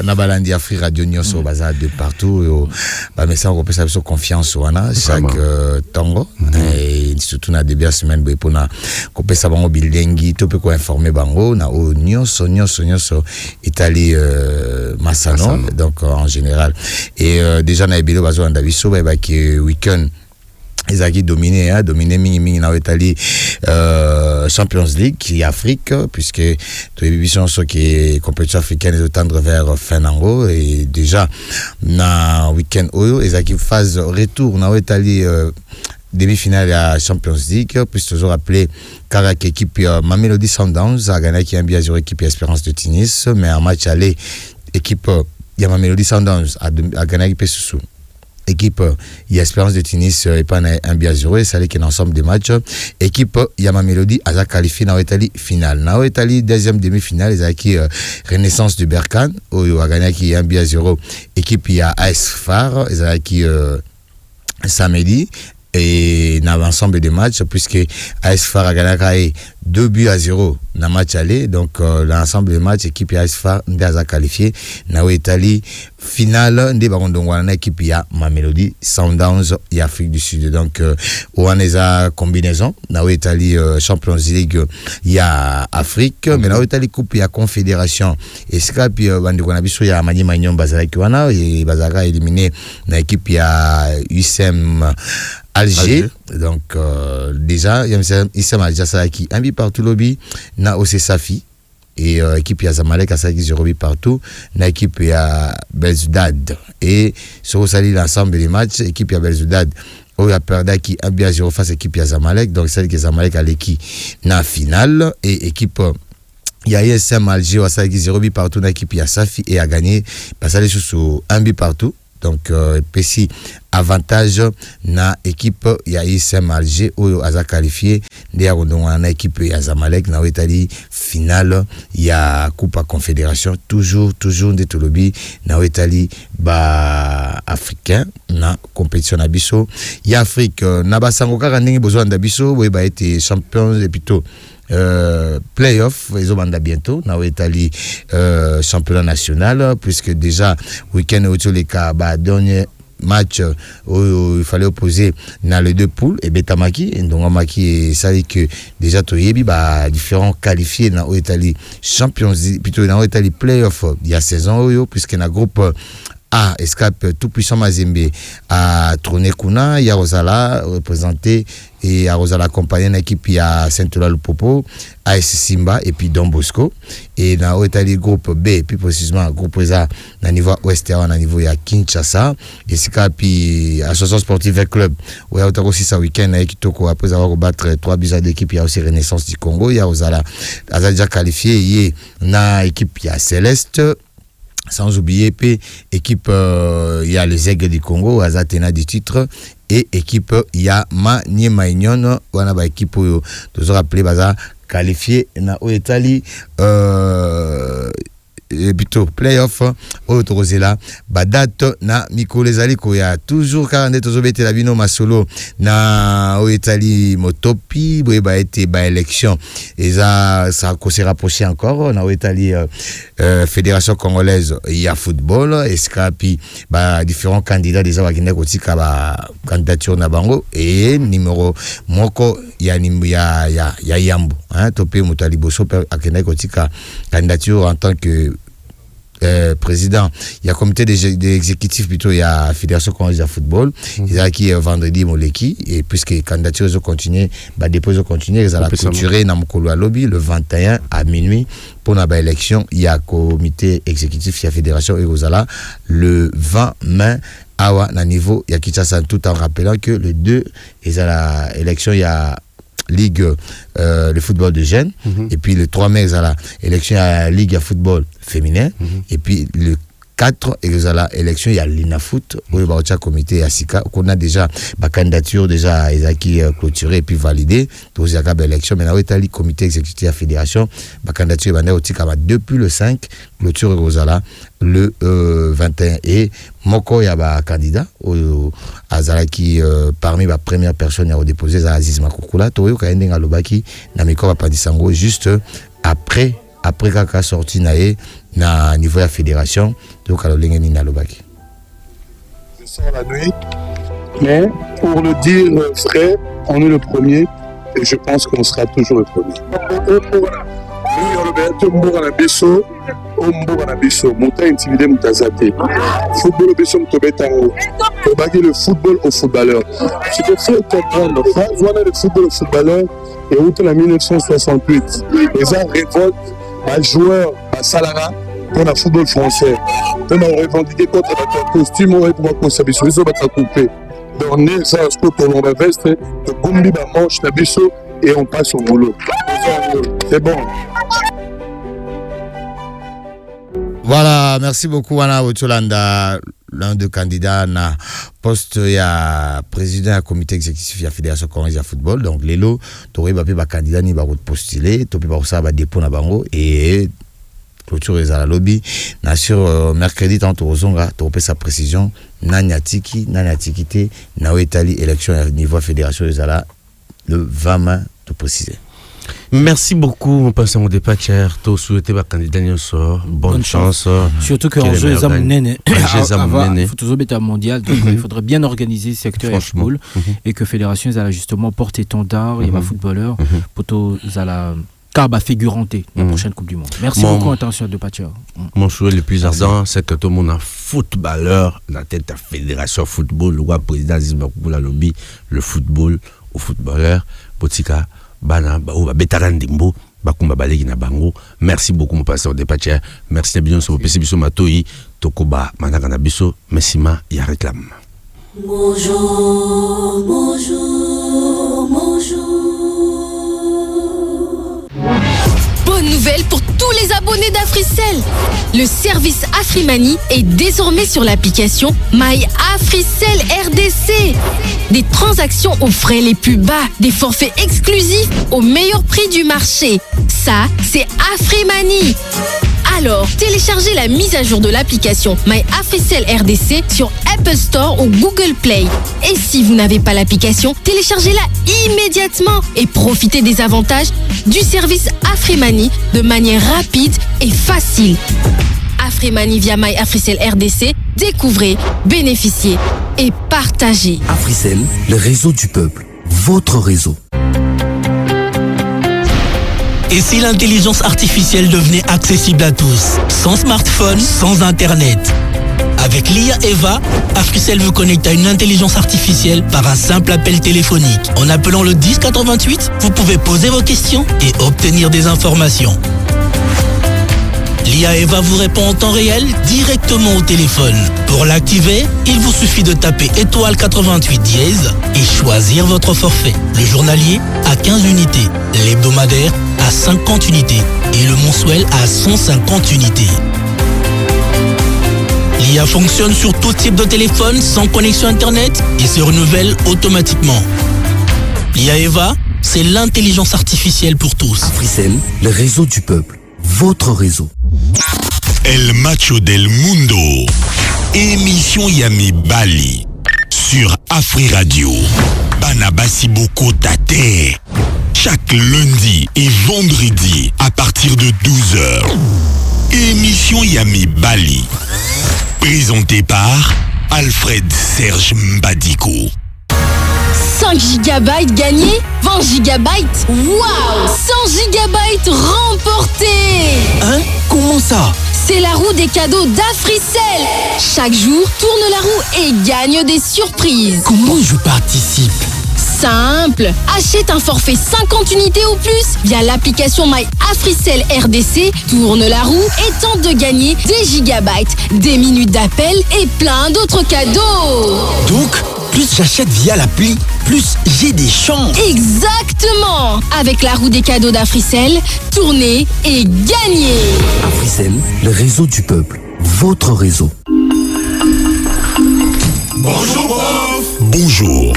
na balandi Afrique Radio Nyonso baza de partout ba message on peut savoir confiance wana chaque tango et surtout na début de semaine bo pona ko pesa bango bilengi to pe ko informer bango na o nyonso Italie Massano donc en général et déjà na ebilo bazo anda biso ba ki weekend Ezaki dominé mingi na Italie Champions League qui Afrique puisque tous les bibitions sont qui compétition africaine de tendre vers fin ango et déjà na weekend oyo Ezaki phase retour na Italie demi-finale à Champions League, puis toujours appelé Karak équipe Mamelodi Sundowns a gagné qui a bien joué équipe Espérance de Tunis, mais en match aller équipe Mamelodi Sundowns a gagné équipe sous équipe Espérance de Tunis et pas un bien joué, c'est qui ensemble des matchs équipe Mamelodi a qualifié dans l'Italie finale. Dans l'Italie deuxième demi-finale, ils a qui Renaissance du Berkane où a gagné qui un bien zéro équipe AS FAR, ils a qui samedi et dans l'ensemble des matchs puisque AS FAR a gagné 2-0 dans le match aller donc l'ensemble des matchs équipe AS FAR a qualifié dans l'Italie finale de Barondongwana équipe ya Mamelodi Sundowns et Afrique du Sud donc on a combinaison dans l'Italie Champions League il y a Afrique mais dans l'Italie coupe il y a Confédération et scap bandikona biso ya Mani Magnon Bazaraki wana et Bazara éliminé dans équipe ya USM Alger. Donc déjà Issam Alger ça qui un but partout lobby na OC Safi et équipe ya Zamalek a ça qui 0 but partout na équipe ya Belzoudad et sur sali l'ensemble des matchs équipe ya Belzoudad où il a perdu qui un but à 0 face équipe ya Zamalek donc celle que Zamalek a l'équipe na finale et équipe il y a ISM Alger a ça qui 0 but partout na équipe ya Safi et a gagné parce que sous un but partout donc PC avantage na équipe ya ISM Alger où a qualifié derrière on a équipe ya Zamalek na Italie finale ya Coupe Confédération toujours de Tolobi na Italie ba africain na compétition na biso ya Afrique na basango kaka ndenge besoin da biso we ba été champion et plutôt playoff ils ont bientôt na Italie championnat national puisque déjà week-end au les cas ba dernier match où il fallait opposer dans les deux poules et Betamaki et donc Maki et ça dit que déjà Toyebi bah différents qualifiés dans Italie Champions plutôt dans Italie playoff il y a saison puisque na groupe A escape tout puissant Mazembe à Trône Kuna il y a Rosala représenté et à Rosala accompagné une équipe il y a Saint-Ola Lupopo AS Simba et puis Don Bosco et dans Italie groupe B plus précisément groupe A dans niveau ouest et dans niveau il y a Kinshasa et c'est puis association sportive club où il y a aussi ce week-end avec Kitoko après avoir battu 3 buts à l'équipe il y a aussi Renaissance du Congo il y a Rosala a déjà qualifié il y a équipe il y a Céleste sans oublier équipe il y a les Aigles du Congo Azatena du titre et équipe il y a Mani Magnon wana ba équipe toujours appelé baza qualifié na Italie plutôt playoff oyo tokozela badate na mikolo ezali koya toujours 42 tozobetela bino masolo na oyo etali motopi boyeba ete baélection eza ça se rapprocher encore na oyo etali fédération congolaise ya football escapi ba différents candidats déjà bakende kotika ba candidature na bango et numéro moko ya yambo hein topé moto liboso akende kotika candidature en tant que président, il y a comité d'exécutif plutôt, il y a Fédération congolaise de football, il y a qui vendredi Moleki, et puisque les candidatures ont continué, bah dépôt ont continué, ils ont clôturé dans Mokolo Lobby le 21 à minuit pour la élection, il y a comité exécutif, il y a Fédération et Rosala le 20 mai à niveau, il y a Kinshasa tout en rappelant que le 2 ils ont la élection, il y a Ligue le football de jeunes et puis le 3 mai il y a la élection à Ligue de football féminin et puis le 4 il y a la élection il y a l'INAFoot où il y a comité à Sika qu'on a déjà ma candidature déjà qui clôturée et puis validée donc il y a l'élection maintenant il y a le comité exécutif à la fédération ma candidature depuis le 5 clôture Rosala le 21 et moko ya ba candidat azala qui parmi la première personne à déposer Aziz Makukula toyo ka ndenga lobaki na miko ba pandisango juste après kaka sorti na niveau de la fédération donc alors lengeni na lobaki je sors la nuit mais pour le dire vrai on est le premier et je pense qu'on sera toujours le premier le football au footballeur. C'est que faut comprendre, le football au footballeur et outre la 1968. Les gens révoltent à joueurs, à Salara pour le football français. On a revendiqué contre notre costume, on a pour conserver sur les autres à couper. Donc, on est ça, on va veste, on combi ma manche, et on passe au boulot. C'est bon. Voilà, merci beaucoup Wana Otolanda, l'un des candidats na poste ya président du comité exécutif de la Fédération congolaise de football. Donc lelo tori ba pe ba candidat ni ba postuler, to pe ba ça ba dépôt na bango et clôture à la lobby na sur mercredi tant ozonga to pe sa précision nanya tikité na etali élection à niveau fédération ezala le 20 mai to préciser. Merci beaucoup, mon passant au départ, cher. Tout souhaité par candidat Nyosor. Bonne chance. Surtout qu'en jeu, il faut toujours être mondial, donc il faudrait bien organiser le secteur football et que fédération a justement porté étendard, il y a footballeur pour tout la carte figuranté la prochaine Coupe du Monde. Merci beaucoup, attention de Patcher. Mon souhait le plus ardent, c'est que tout le monde a footballeur, la tête de la fédération football, le président Zimbakoula lobby, le football au footballeur, Potika. Bana ba betarandimbo bakumba balegi na bango. Merci beaucoup mon pasteur de Patia. Merci bien sur PC biso matoi tokoba manaka na biso mesima ya réclame. Bonjour, bonjour, bonjour. Bonne nouvelle pour tous les abonnés d'Africell. Le service Afrimani est désormais sur l'application My Africell RDC. Des transactions aux frais les plus bas, des forfaits exclusifs au meilleur prix du marché. Ça, c'est Afrimani. Alors, téléchargez la mise à jour de l'application My Africell RDC sur Apple Store ou Google Play. Et si vous n'avez pas l'application, téléchargez-la immédiatement et profitez des avantages du service Afrimani de manière rapide et facile. Afrimani via My Africell RDC, découvrez, bénéficiez et partagez. Africell, le réseau du peuple, votre réseau. Et si l'intelligence artificielle devenait accessible à tous, sans smartphone, sans internet? Avec l'IA Eva, Africell vous connecte à une intelligence artificielle par un simple appel téléphonique. En appelant le 1088, vous pouvez poser vos questions et obtenir des informations. L'IA Eva vous répond en temps réel directement au téléphone. Pour l'activer, il vous suffit de taper étoile 88 dièse et choisir votre forfait. Le journalier à 15 unités, l'hebdomadaire à 50 unités et le mensuel à 150 unités. L'IA fonctionne sur tout type de téléphone sans connexion internet et se renouvelle automatiquement. L'IA Eva, c'est l'intelligence artificielle pour tous. Africell, le réseau du peuple, votre réseau. El Macho del Mundo. Émission Yami Bali sur Afri Radio. Banabasi Boko Tate. Chaque lundi et vendredi à partir de 12h. Émission Yami Bali. Présentée par Alfred Serge Mbadiko. 5 GB gagnés, 20 GB. Waouh, 100 GB remportés. Hein? Comment ça? C'est la roue des cadeaux d'Africell. Chaque jour, tourne la roue et gagne des surprises. Comment je participe? Simple. Achète un forfait 50 unités ou plus via l'application My Africell RDC, tourne la roue et tente de gagner des gigabytes, des minutes d'appel et plein d'autres cadeaux. Donc, plus j'achète via l'appli, plus j'ai des chances. Exactement. Avec la roue des cadeaux d'Africell, tournez et gagnez. Africell, le réseau du peuple. Votre réseau. Bonjour, prof. Bonjour.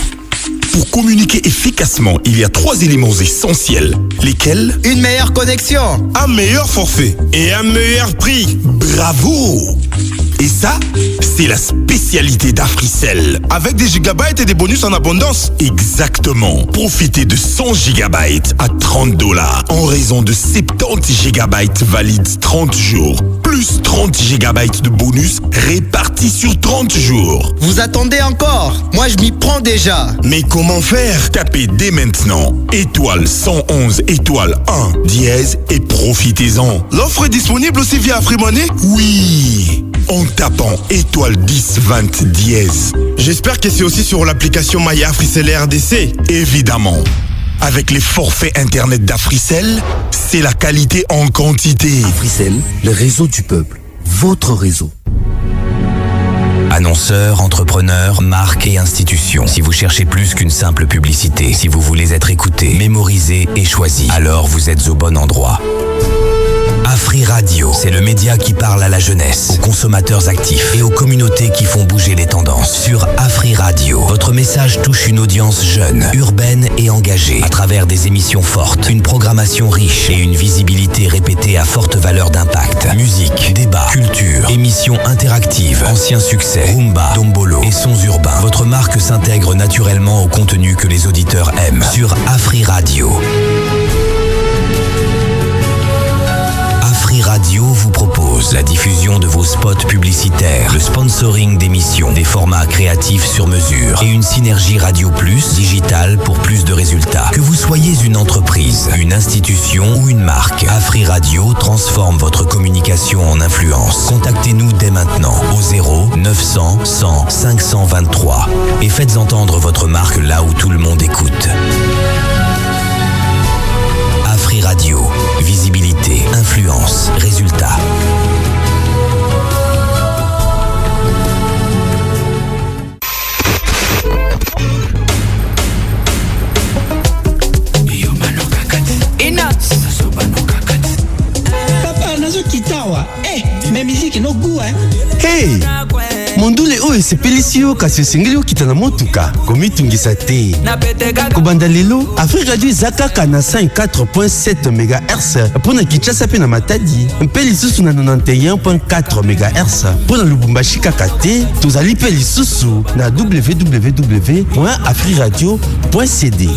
Pour communiquer efficacement, il y a 3 éléments essentiels. Lesquels? Une meilleure connexion, un meilleur forfait et un meilleur prix. Bravo! Et ça, c'est la spécialité d'Africell. Avec des gigabytes et des bonus en abondance. Exactement. Profitez de 100 gigabytes à $30 en raison de 70 gigabytes valides 30 jours. Plus 30 gigabytes de bonus répartis sur 30 jours. Vous attendez encore? Moi, je m'y prends déjà. Mais comment faire? Tapez dès maintenant étoile 111 étoile 1 dièse et profitez-en. L'offre est disponible aussi via Afrimoney? Oui, en tapant étoile 1020 dièse. J'espère que c'est aussi sur l'application My Africell RDC. Évidemment. Avec les forfaits internet d'Africell, c'est la qualité en quantité. Africell, le réseau du peuple. Votre réseau. Annonceurs, entrepreneurs, marques et institutions. Si vous cherchez plus qu'une simple publicité, si vous voulez être écouté, mémorisé et choisi, alors vous êtes au bon endroit. Afri Radio, c'est le média qui parle à la jeunesse, aux consommateurs actifs et aux communautés qui font bouger les tendances. Sur Afri Radio, votre message touche une audience jeune, urbaine et engagée, à travers des émissions fortes, une programmation riche et une visibilité répétée à forte valeur d'impact. Musique, débat, culture, émissions interactives, anciens succès, rumba, dombolo et sons urbains. Votre marque s'intègre naturellement au contenu que les auditeurs aiment. Sur Afri Radio. Afri Radio vous propose la diffusion de vos spots publicitaires, le sponsoring d'émissions, des formats créatifs sur mesure et une synergie Radio Plus digitale pour plus de résultats. Que vous soyez une entreprise, une institution ou une marque, Afri Radio transforme votre communication en influence. Contactez-nous dès maintenant au 0 900 100 523 et faites entendre votre marque là où tout le monde écoute. Afri Radio, visibilité, influence, résultat. Papa, nazo kitawa. Mais musique no goût, hein. Hey! Mondule oyo esepelisi yo kasi osengeli okita na motuka komitungisa te. Kobanda lelo Afri Radio eza kaka na 104.7 MHz mpona Kinshasa mpe na Matadi, mpe lisusu na 91.4 MHz mpona Lubumbashi kaka te. Tozali mpe lisusu na www.afriradio.cd.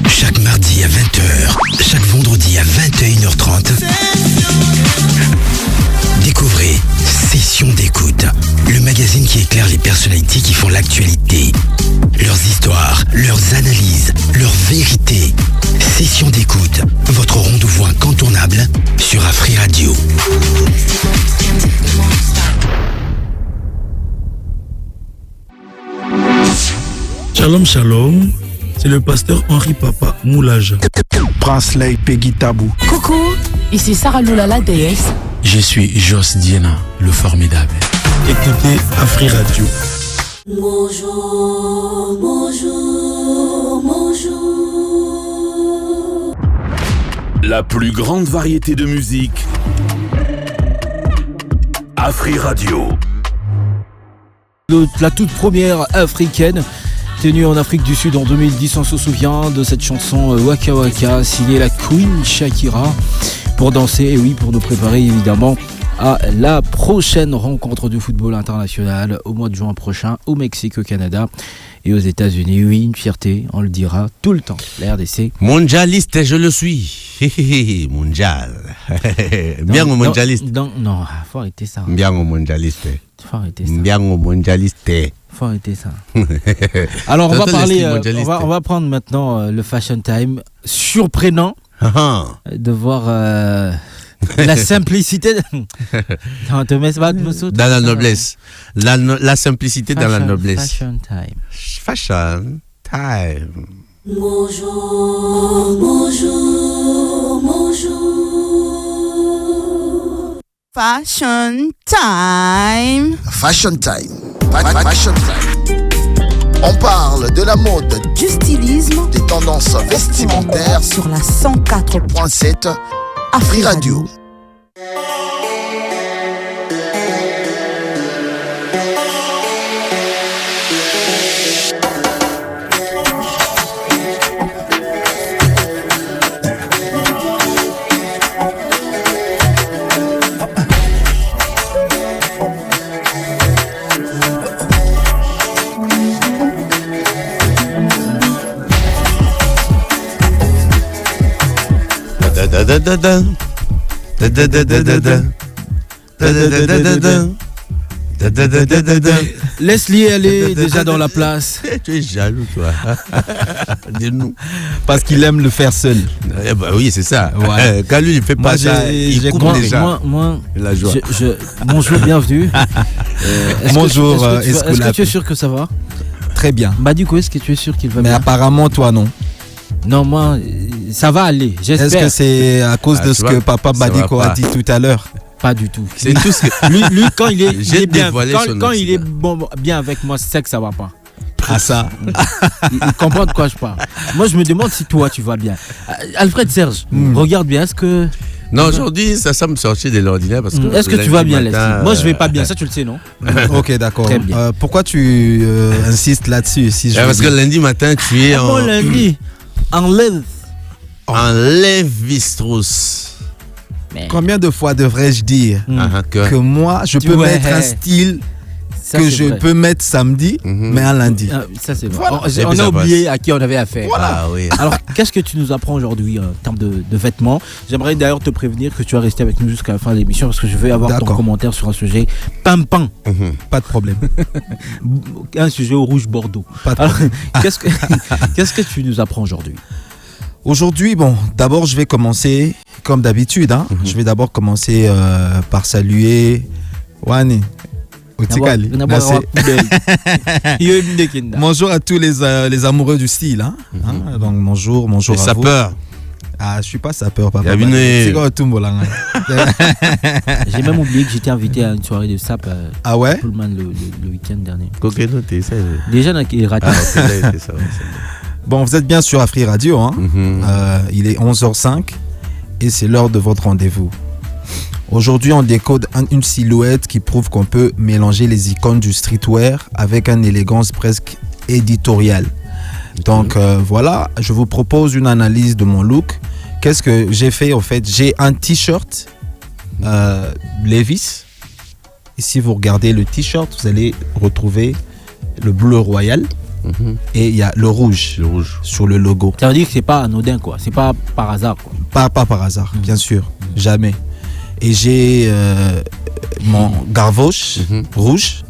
Chaque mardi à 20h, chaque vendredi à 21h30, découvrez Session d'écoute, le magazine qui éclaire les personnalités qui font l'actualité. Leurs histoires, leurs analyses, leurs vérités. Session d'écoute, votre rendez-vous incontournable sur Afri Radio. Shalom, shalom. C'est le pasteur Henri Papa Moulage. Prince Lay Peggy Tabou. Coucou, ici Sarah Lula la déesse. Je suis Jos Diena, le formidable. Écoutez Afri Radio. Bonjour, bonjour, bonjour. La plus grande variété de musique. Afri Radio. La toute première africaine Tenu en Afrique du Sud en 2010, on se souvient de cette chanson Waka Waka, signée la Queen Shakira, pour danser, et oui, pour nous préparer évidemment à la prochaine rencontre du football international au mois de juin prochain au Mexique, au Canada et aux États-Unis. Oui, une fierté, on le dira tout le temps. La RDC. Mondialiste, je le suis. Mondial. Bien au mondialiste. Non, faut arrêter ça. Bien au mondialiste. Faut arrêter ça. Bien au mondialiste. Faut arrêter ça. Alors, on va parler. On va prendre maintenant le Fashion Time. Surprenant de voir. La simplicité dans la noblesse. La simplicité dans la noblesse. Fashion time. Fashion time. Bonjour, bonjour, bonjour. Fashion time. Fashion time. Fashion time. On parle de la mode, du stylisme, des tendances vestimentaires sur la 104.7 Afri Radio. Leslie, elle est déjà dans la place. Tu es jaloux, toi. Dis-nous. Parce qu'il aime le faire seul. Eh ben oui, c'est ça. Ouais. Quand lui, il fait pas ça, il coupe déjà. Moi, la joie. Bonjour, bienvenue. Bonjour, est-ce que tu es sûr que ça va? Très bien. Bah du coup, est-ce que tu es sûr qu'il va bien? Mais apparemment, toi, non. Non, moi, ça va aller, j'espère. Est-ce que c'est à cause de ce que Papa Badiko a dit tout à l'heure? Pas du tout. C'est tout ce que... lui quand il est bien, quand il est bien avec moi, c'est que ça va pas. Ah ça. Il comprend de quoi je parle. Moi, je me demande si toi, tu vas bien. Alfred Serge, regarde bien, est-ce que... Non, aujourd'hui, ça me sortit de l'ordinaire parce que... Est-ce que tu vas bien, Leslie? Moi, je vais pas bien, ça tu le sais, non? Ok, d'accord. Pourquoi tu insistes là-dessus si parce que lundi matin, tu es en... lundi enlève Lévi-Strauss. Combien de fois devrais-je dire que moi, je peux mettre un style ça, que je peux mettre samedi, mais un lundi. Ça, c'est vrai. Voilà. On a oublié à qui on avait affaire. Voilà. Ah, oui. Alors, qu'est-ce que tu nous apprends aujourd'hui en termes de vêtements? J'aimerais d'ailleurs te prévenir que tu vas rester avec nous jusqu'à la fin de l'émission parce que je vais avoir ton commentaire sur un sujet pimpant. Pas de problème. Un sujet au rouge Bordeaux. Pas de problème. Qu'est-ce que tu nous apprends aujourd'hui? Aujourd'hui, bon, d'abord, je vais commencer comme d'habitude. Je vais d'abord commencer par saluer Wani. Bonjour à tous les amoureux du style. Donc bonjour les à vous. Sapeurs. Ah, je suis pas sapeur, papa. J'ai même oublié que j'étais invité à une soirée de sap. Ah ouais? Pullman le week-end dernier. Déjà, il est raté. Bon, vous êtes bien sur Afri Radio. Il est 11h05 et c'est l'heure de votre rendez-vous. Aujourd'hui, on décode une silhouette qui prouve qu'on peut mélanger les icônes du streetwear avec une élégance presque éditoriale. Donc voilà, je vous propose une analyse de mon look. Qu'est-ce que j'ai fait en fait? J'ai un t-shirt Levi's. Et si vous regardez le t-shirt, vous allez retrouver le bleu royal. Et il y a le rouge sur le logo. Ça veut dire que c'est pas anodin, quoi. C'est pas par hasard, quoi. Pas par hasard, bien sûr. Jamais. Et j'ai mon garvoche rouge,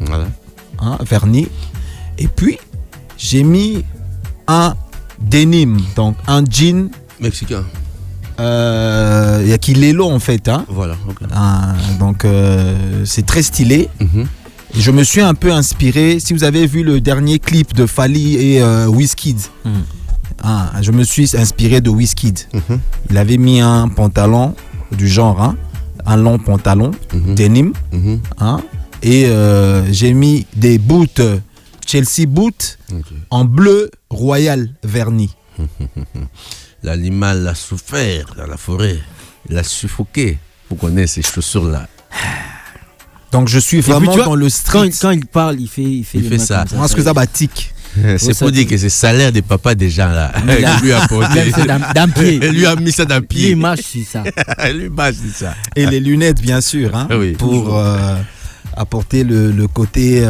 verni. Et puis, j'ai mis un denim, donc un jean mexicain. Il y a Kilelo en fait. Voilà. Okay. Donc, c'est très stylé. Et je me suis un peu inspiré. Si vous avez vu le dernier clip de Fally et Wizkid, je me suis inspiré de Wizkid. Il avait mis un pantalon du genre, un long pantalon denim, et j'ai mis des boots Chelsea boots en bleu royal verni. L'animal a souffert dans la forêt, il a suffoqué pour connaître ces chaussures là. Donc je suis vraiment dans le street. Quand il parle, il fait ça. Moi, ce que ça batique. C'est pour dire que c'est salaire des papas des gens là. Il lui a apporté. D'un pied. Il lui a mis ça d'un pied. Il marche sur ça. Il marche sur ça. Et les lunettes, bien sûr, hein, Oui. pour apporter le côté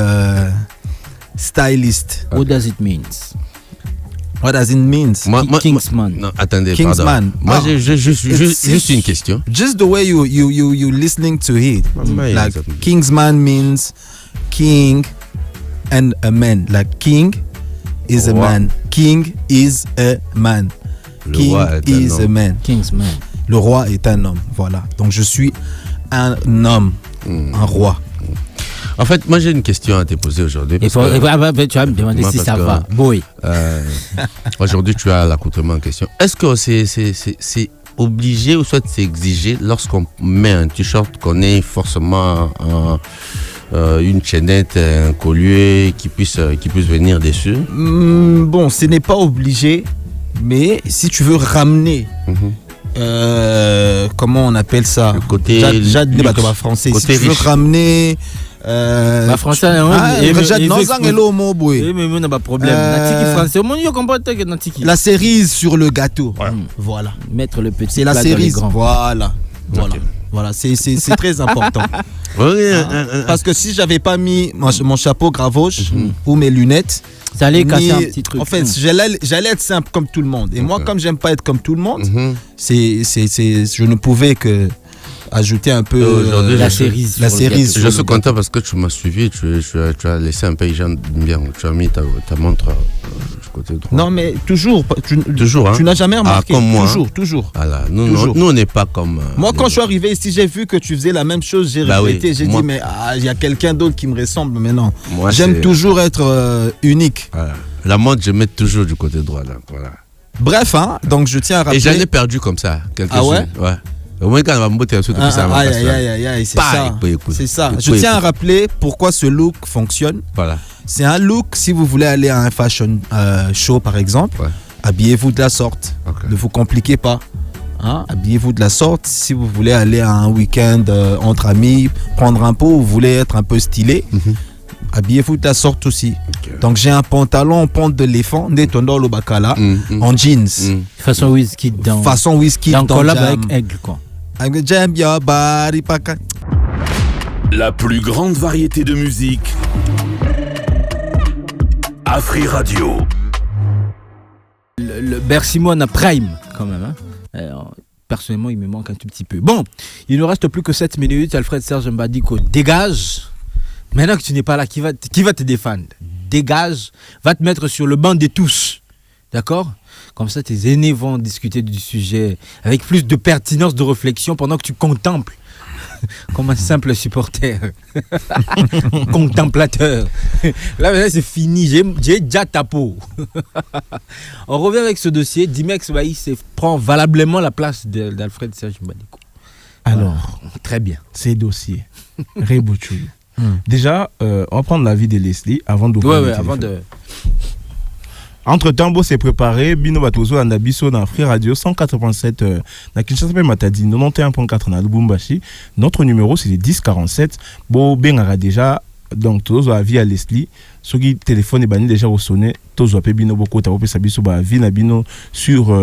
styliste. What does it mean? What does it mean? Kingsman. Non, attendez, Kingsman. pardon. Moi, j'ai juste une question. Just the way you listening to it. Like Kingsman means king and a man. Like king is a man. King is a man. King is a man. Kingsman. Le roi est un homme. Voilà. Donc je suis un homme, un roi. En fait, moi j'ai une question à te poser aujourd'hui. Tu vas me demander si ça va. Oui. Aujourd'hui, tu as l'accoutrement en question. Est-ce que c'est obligé ou soit c'est exigé lorsqu'on met un t-shirt qu'on ait forcément une chaînette, un collier qui puisse venir dessus? Bon, ce n'est pas obligé, mais si tu veux ramener. Comment on appelle ça? Le côté français. Côté si tu veux ramener. français, la cerise sur le gâteau. Voilà. Mettre le petit. C'est la cerise. Voilà. Voilà, c'est très important. Parce que si j'avais pas mis mon chapeau gravauche ou mes lunettes, ça allait casser un petit truc. En fait, j'allais être simple comme tout le monde. Et moi, comme j'aime pas être comme tout le monde, je ne pouvais que ajouter un peu la cerise. Je suis content parce que tu m'as suivi, tu as laissé un paysan bien, tu as mis ta montre du côté droit. Non, mais toujours, hein? Tu n'as jamais remarqué. Comme moi. Toujours. Voilà. Nous, on n'est pas comme. Moi, quand je suis arrivé ici, j'ai vu que tu faisais la même chose, j'ai regretté. J'ai dit, mais il y a quelqu'un d'autre qui me ressemble, mais non. J'aime toujours être unique. Voilà. La montre, je mets toujours du côté droit. Là. Voilà. Bref, hein, donc je tiens à rappeler. Et j'en ai perdu comme ça. Ouais? Ouais. Au moins quand on va me botter c'est ça. C'est ça. Je tiens à rappeler pourquoi ce look fonctionne. Voilà. C'est un look, si vous voulez aller à un fashion show par exemple, habillez-vous de la sorte. Ne vous compliquez pas. Hein? Habillez-vous de la sorte. Si vous voulez aller à un week-end entre amis, prendre un pot, vous voulez être un peu stylé, habillez-vous de la sorte aussi. Donc j'ai un pantalon en pente d'éléphant, Netondo Lobakala, en jeans. Façon whisky dans collab avec Aigle quoi. La plus grande variété de musique. Afri Radio. Le Bersimon Prime quand même. Hein. Alors, personnellement, il me manque un tout petit peu. Bon, il ne reste plus que 7 minutes. Alfred Serge Mbadiko dégage. Maintenant que tu n'es pas là, qui va te défendre? Dégage, va te mettre sur le banc des tous. D'accord? Comme ça, tes aînés vont discuter du sujet avec plus de pertinence de réflexion pendant que tu contemples comme un simple supporter. Contemplateur. Là, maintenant, c'est fini. J'ai déjà ta peau. On revient avec ce dossier. Dimex Baïs prend valablement la place d'Alfred Serge Mbadiko. Alors, très bien. Ces dossiers. Rebouchoul. Déjà, on va prendre l'avis de Leslie avant d'ouvrir le téléphone. Entre-temps, s'est préparé. Bino Batozo Andabiso dans Free Radio 187 na Kinshasa Matadi 91.4 na Lubumbashi. Notre numéro c'est le 1047. Bon bengara déjà donc Tozo avis à Leslie. Soki téléphone est banni déjà au sonné. Tozo appelle Bino Boko ta opé sabiso ba avis na Bino sur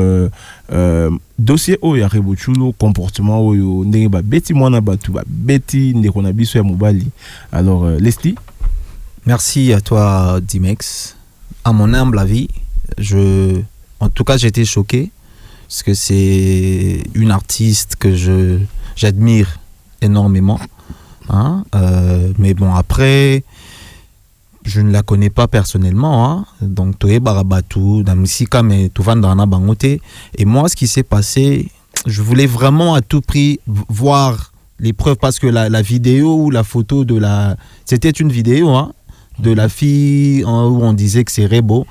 dossier o ya Rebochulo comportement o yo ndenge ba beti mwana batu ba beti ndeko na biso ya mobali. Alors Leslie, merci à toi Dimex. À mon humble avis, en tout cas, j'ai été choqué parce que c'est une artiste que j'admire énormément. Hein? Mais bon, après, je ne la connais pas personnellement. Hein? Donc, Toye Barabatu, Damisika, mais Touvandana Bangote. Et moi, ce qui s'est passé, je voulais vraiment à tout prix voir les preuves parce que la vidéo ou la photo de la. C'était une vidéo, hein? De la fille où on disait que c'est Rebo.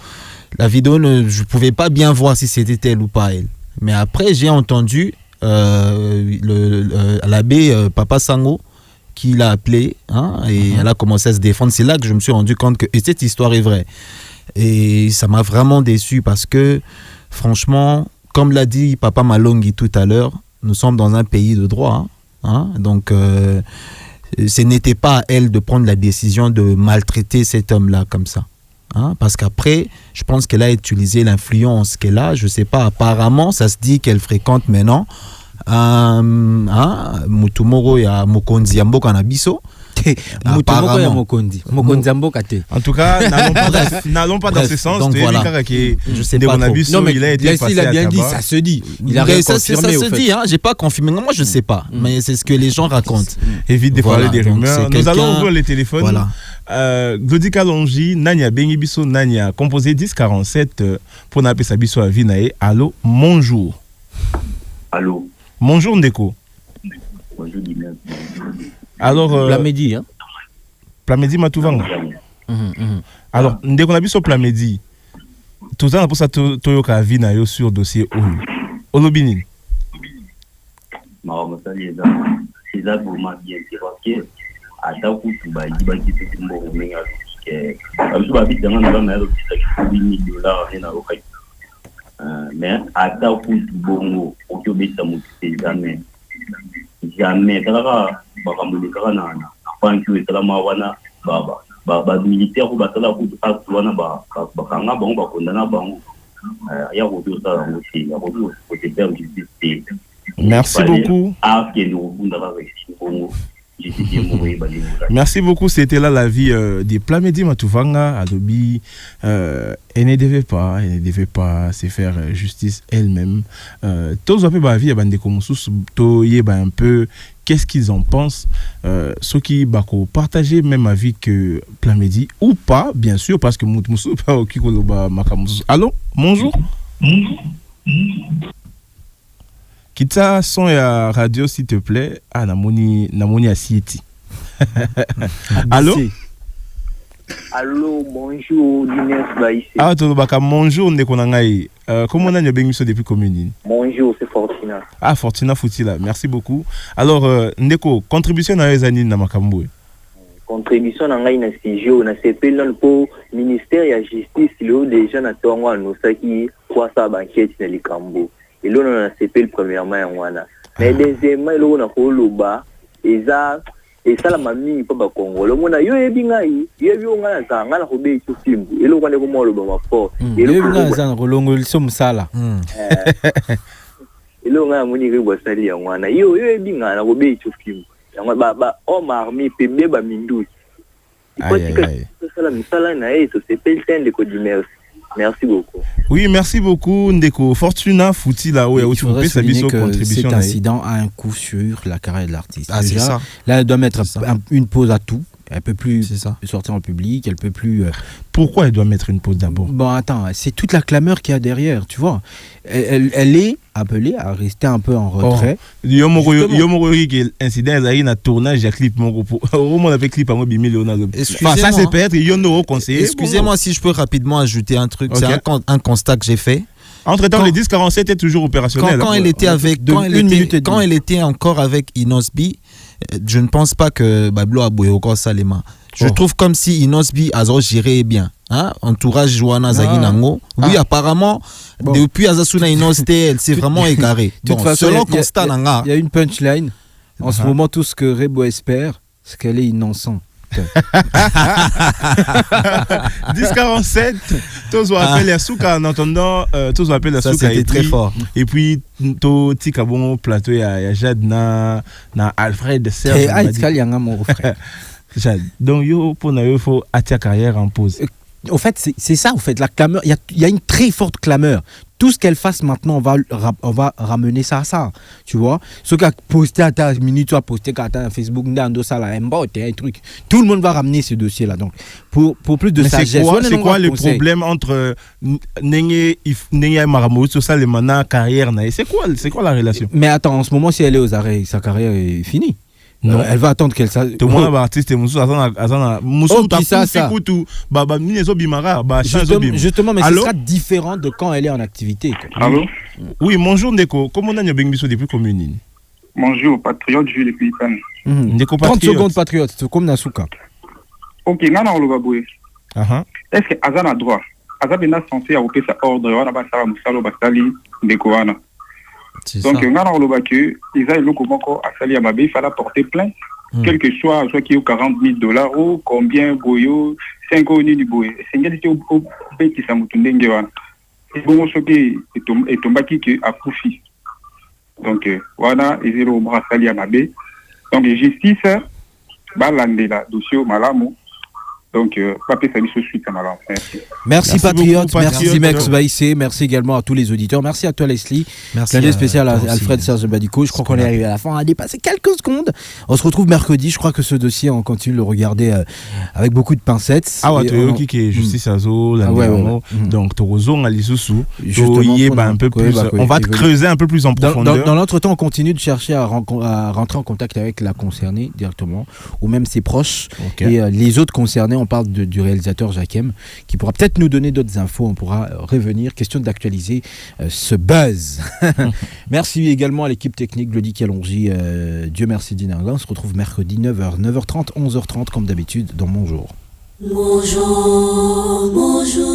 La vidéo, je ne pouvais pas bien voir si c'était elle ou pas elle. Mais après, j'ai entendu l'abbé Papa Sango qui l'a appelé hein, et elle a commencé à se défendre. C'est là que je me suis rendu compte que cette histoire est vraie. Et ça m'a vraiment déçu parce que, franchement, comme l'a dit Papa Malongi tout à l'heure, nous sommes dans un pays de droit. Hein, donc... ce n'était pas à elle de prendre la décision de maltraiter cet homme-là comme ça. Hein, parce qu'après, je pense qu'elle a utilisé l'influence qu'elle a. Je sais pas, apparemment, ça se dit qu'elle fréquente maintenant Mutumoro ya Mokonzi ya Mboka na biso. Mutumoro ya Mokonzi ya Mboka te. En tout cas, n'allons pas dans ce sens. Donc voilà. Je sais pas trop. Non, mais il a été passé il a bien dit, Akaba. ça se dit. Il a rien confirmé. Ça se dit, hein, j'ai pas confirmé. Moi, je sais pas. Mais c'est ce que les gens racontent. Évite de parler des rumeurs. Nous allons ouvrir les téléphones. Voilà. Glody Kalonji, Nania Bengibiso, Nania, composé 1047 pour n'appeler sa biso à Vinae. Allô, bonjour. Allô. Bonjour Ndeko. Bonjour Dimitri. Alors. Plamedi, hein. Plamedi Matouvanga. Alors, Ndeko Nabiso Plamedi. Tout ça, pour ça, Toyoka Vinae sur dossier Oyo. Olobini. C'est ça vraiment bien. C'est parce que. Ataku tuba iba kitu mbongo menga ke abiso bit dans na na $8 na lokai mais ataku tubongo okobeta mutu jamais kala bakamuli kala na panku etala wana ba militaire ko batala ku wana ba kanga bango ba kondana bango ya ko to ça aussi ya ko to faire justice. Merci beaucoup. Merci beaucoup, c'était là la vie des Plamedi Matouvanga. Adobe, elle ne devait pas se faire justice elle-même. Tous un peu ma vie, un peu qu'est-ce qu'ils en pensent, ceux qui bako partager même avis que Plamedi ou pas, bien sûr, parce que Moutmoussou pas au Kikoloba Makamoussou. Allô, bonjour. Kita son ya radio s'il te plaît. Ah namoni asieti. Allô? Allô, bonjour, Inès Baïsé. Ah to baka bonjour ndeko na ngai. Comment on a bengiso depuis commune? Bonjour, c'est Fortuna. Ah Fortuna Foutila, merci beaucoup. Alors ndeko contribution na ezani na makambo. Contribution na ngai na CGO na CPL pour ministère ya justice le déjà na tongo anosaki kwa sa banquette na likambo. Et là, on a CPL premièrement. Mais deuxièmement, on a Holoba. Et ça, la mamie, pas Congo. Le monde a eu bingai. Il y a eu un zanga, la robe sur film. Et là, on a comment le bon fort. Et là, on a un zanga, somme sala. Et là, on a moni ribo sali en wana. Il y a eu bingai, la robe sur film. Homme armé, pébé, ba mindou. Merci beaucoup. Oui, merci beaucoup Ndeko. Fortuna Fouti là-haut, il faudrait souligner que cet incident a un coup sur la carrière de l'artiste. Ah, c'est ça. Là, elle doit mettre une pause à tout. Elle peut plus sortir en public, elle peut plus... Pourquoi elle doit mettre une pause d'abord? Bon, attends, c'est toute la clameur qu'il y a derrière, tu vois. Elle est appelée à rester un peu en retrait. Yomori qui incident, il y a un tournage, il y a un clip, on a fait clip à moi, ça c'est peut-être Yono conseiller. Excusez-moi si je peux rapidement ajouter un truc. C'est un constat que j'ai fait. Entre-temps, le 10-47 est toujours opérationnel. Quand elle était encore avec Inosbi, je ne pense pas que Bablo a boué encore Salema. Je trouve comme si Inosbi a géré bien. Hein? Entourage Joana Zaginango. Oui, apparemment, depuis Azasuna Inosté, elle s'est vraiment égarée. Bon, selon constat, il y a une punchline. En ce moment, tout ce que Rebo espère, c'est qu'elle est innocente. 10-47, tous on appelle la souka en entendant, tous on appelle la souka. C'était très fort. Et puis, to tika bon plateau, il y a Jade na Alfred Serge. Jade. Donc, il faut attirer carrière en pause. Au fait, c'est ça, au fait, la clameur, il y a une très forte clameur. Tout ce qu'elle fasse maintenant, on va ramener ça à ça, tu vois. Ce qu'a posté à ta minute, tu as posté à ta Facebook, un truc. Tout le monde va ramener ce dossier-là. Donc, pour plus de sagesse. C'est quoi le problème entre Nenye Maramou, tout ça, les manas, carrière, c'est quoi la relation? Mais attends, en ce moment, si elle est aux arrêts, sa carrière est finie. Non, elle va attendre qu'elle sache. Tout le monde artiste Moussou justement, mais ce sera différent de quand elle est en activité. Allô? Oui, bonjour Ndeko. Comment on a Bengiso depuis commune? Bonjour, patriote, je suis depuis 30 secondes, patriote, c'est comme Nasuka. Ok, Nana Olobaboué. Est-ce que Azan a droit? Azan est censé avoir sa ordre, on a pas ça, Moussalo Bastali, Ndekoana. Donc, on a le bacu, ils ont le comment à Sali Amabé, il fallait porter plainte, quel que soit qu'il y ait $40,000 ou combien Goyo, 5 nini boye esengeli te obetisa motu ndenge wana ebongo soki etombaki ke akufi donc wana ezeli moko asali ya mabe donc justice balandela dossier malamu donc bapesa biso suite à malamu. Merci Patriote, merci Max Baïsé, merci également à tous les auditeurs, merci à toi Leslie, merci spécial à Alfred Serge Badico. Je crois qu'on est arrivé à la fin, on a dépassé quelques secondes. On se retrouve mercredi, je crois que ce dossier on continue de le regarder avec beaucoup de pincettes. Ah ouais, tu qui est justice à zo, donc Torozo on a les sous, un peu plus, on va creuser un peu plus en profondeur. Dans l'entretemps, on continue de chercher à rentrer en contact avec la concernée directement ou même ses proches et les autres concernés. On parle du réalisateur Jacquem qui pourra peut-être nous donner d'autres infos. On pourra revenir. Question d'actualiser ce buzz. Merci également à l'équipe technique, Glody Calongi, Dieu merci Dinanga. On se retrouve mercredi 9h, 9h30, 11h30 comme d'habitude dans Mon Jour. Bonjour, bonjour.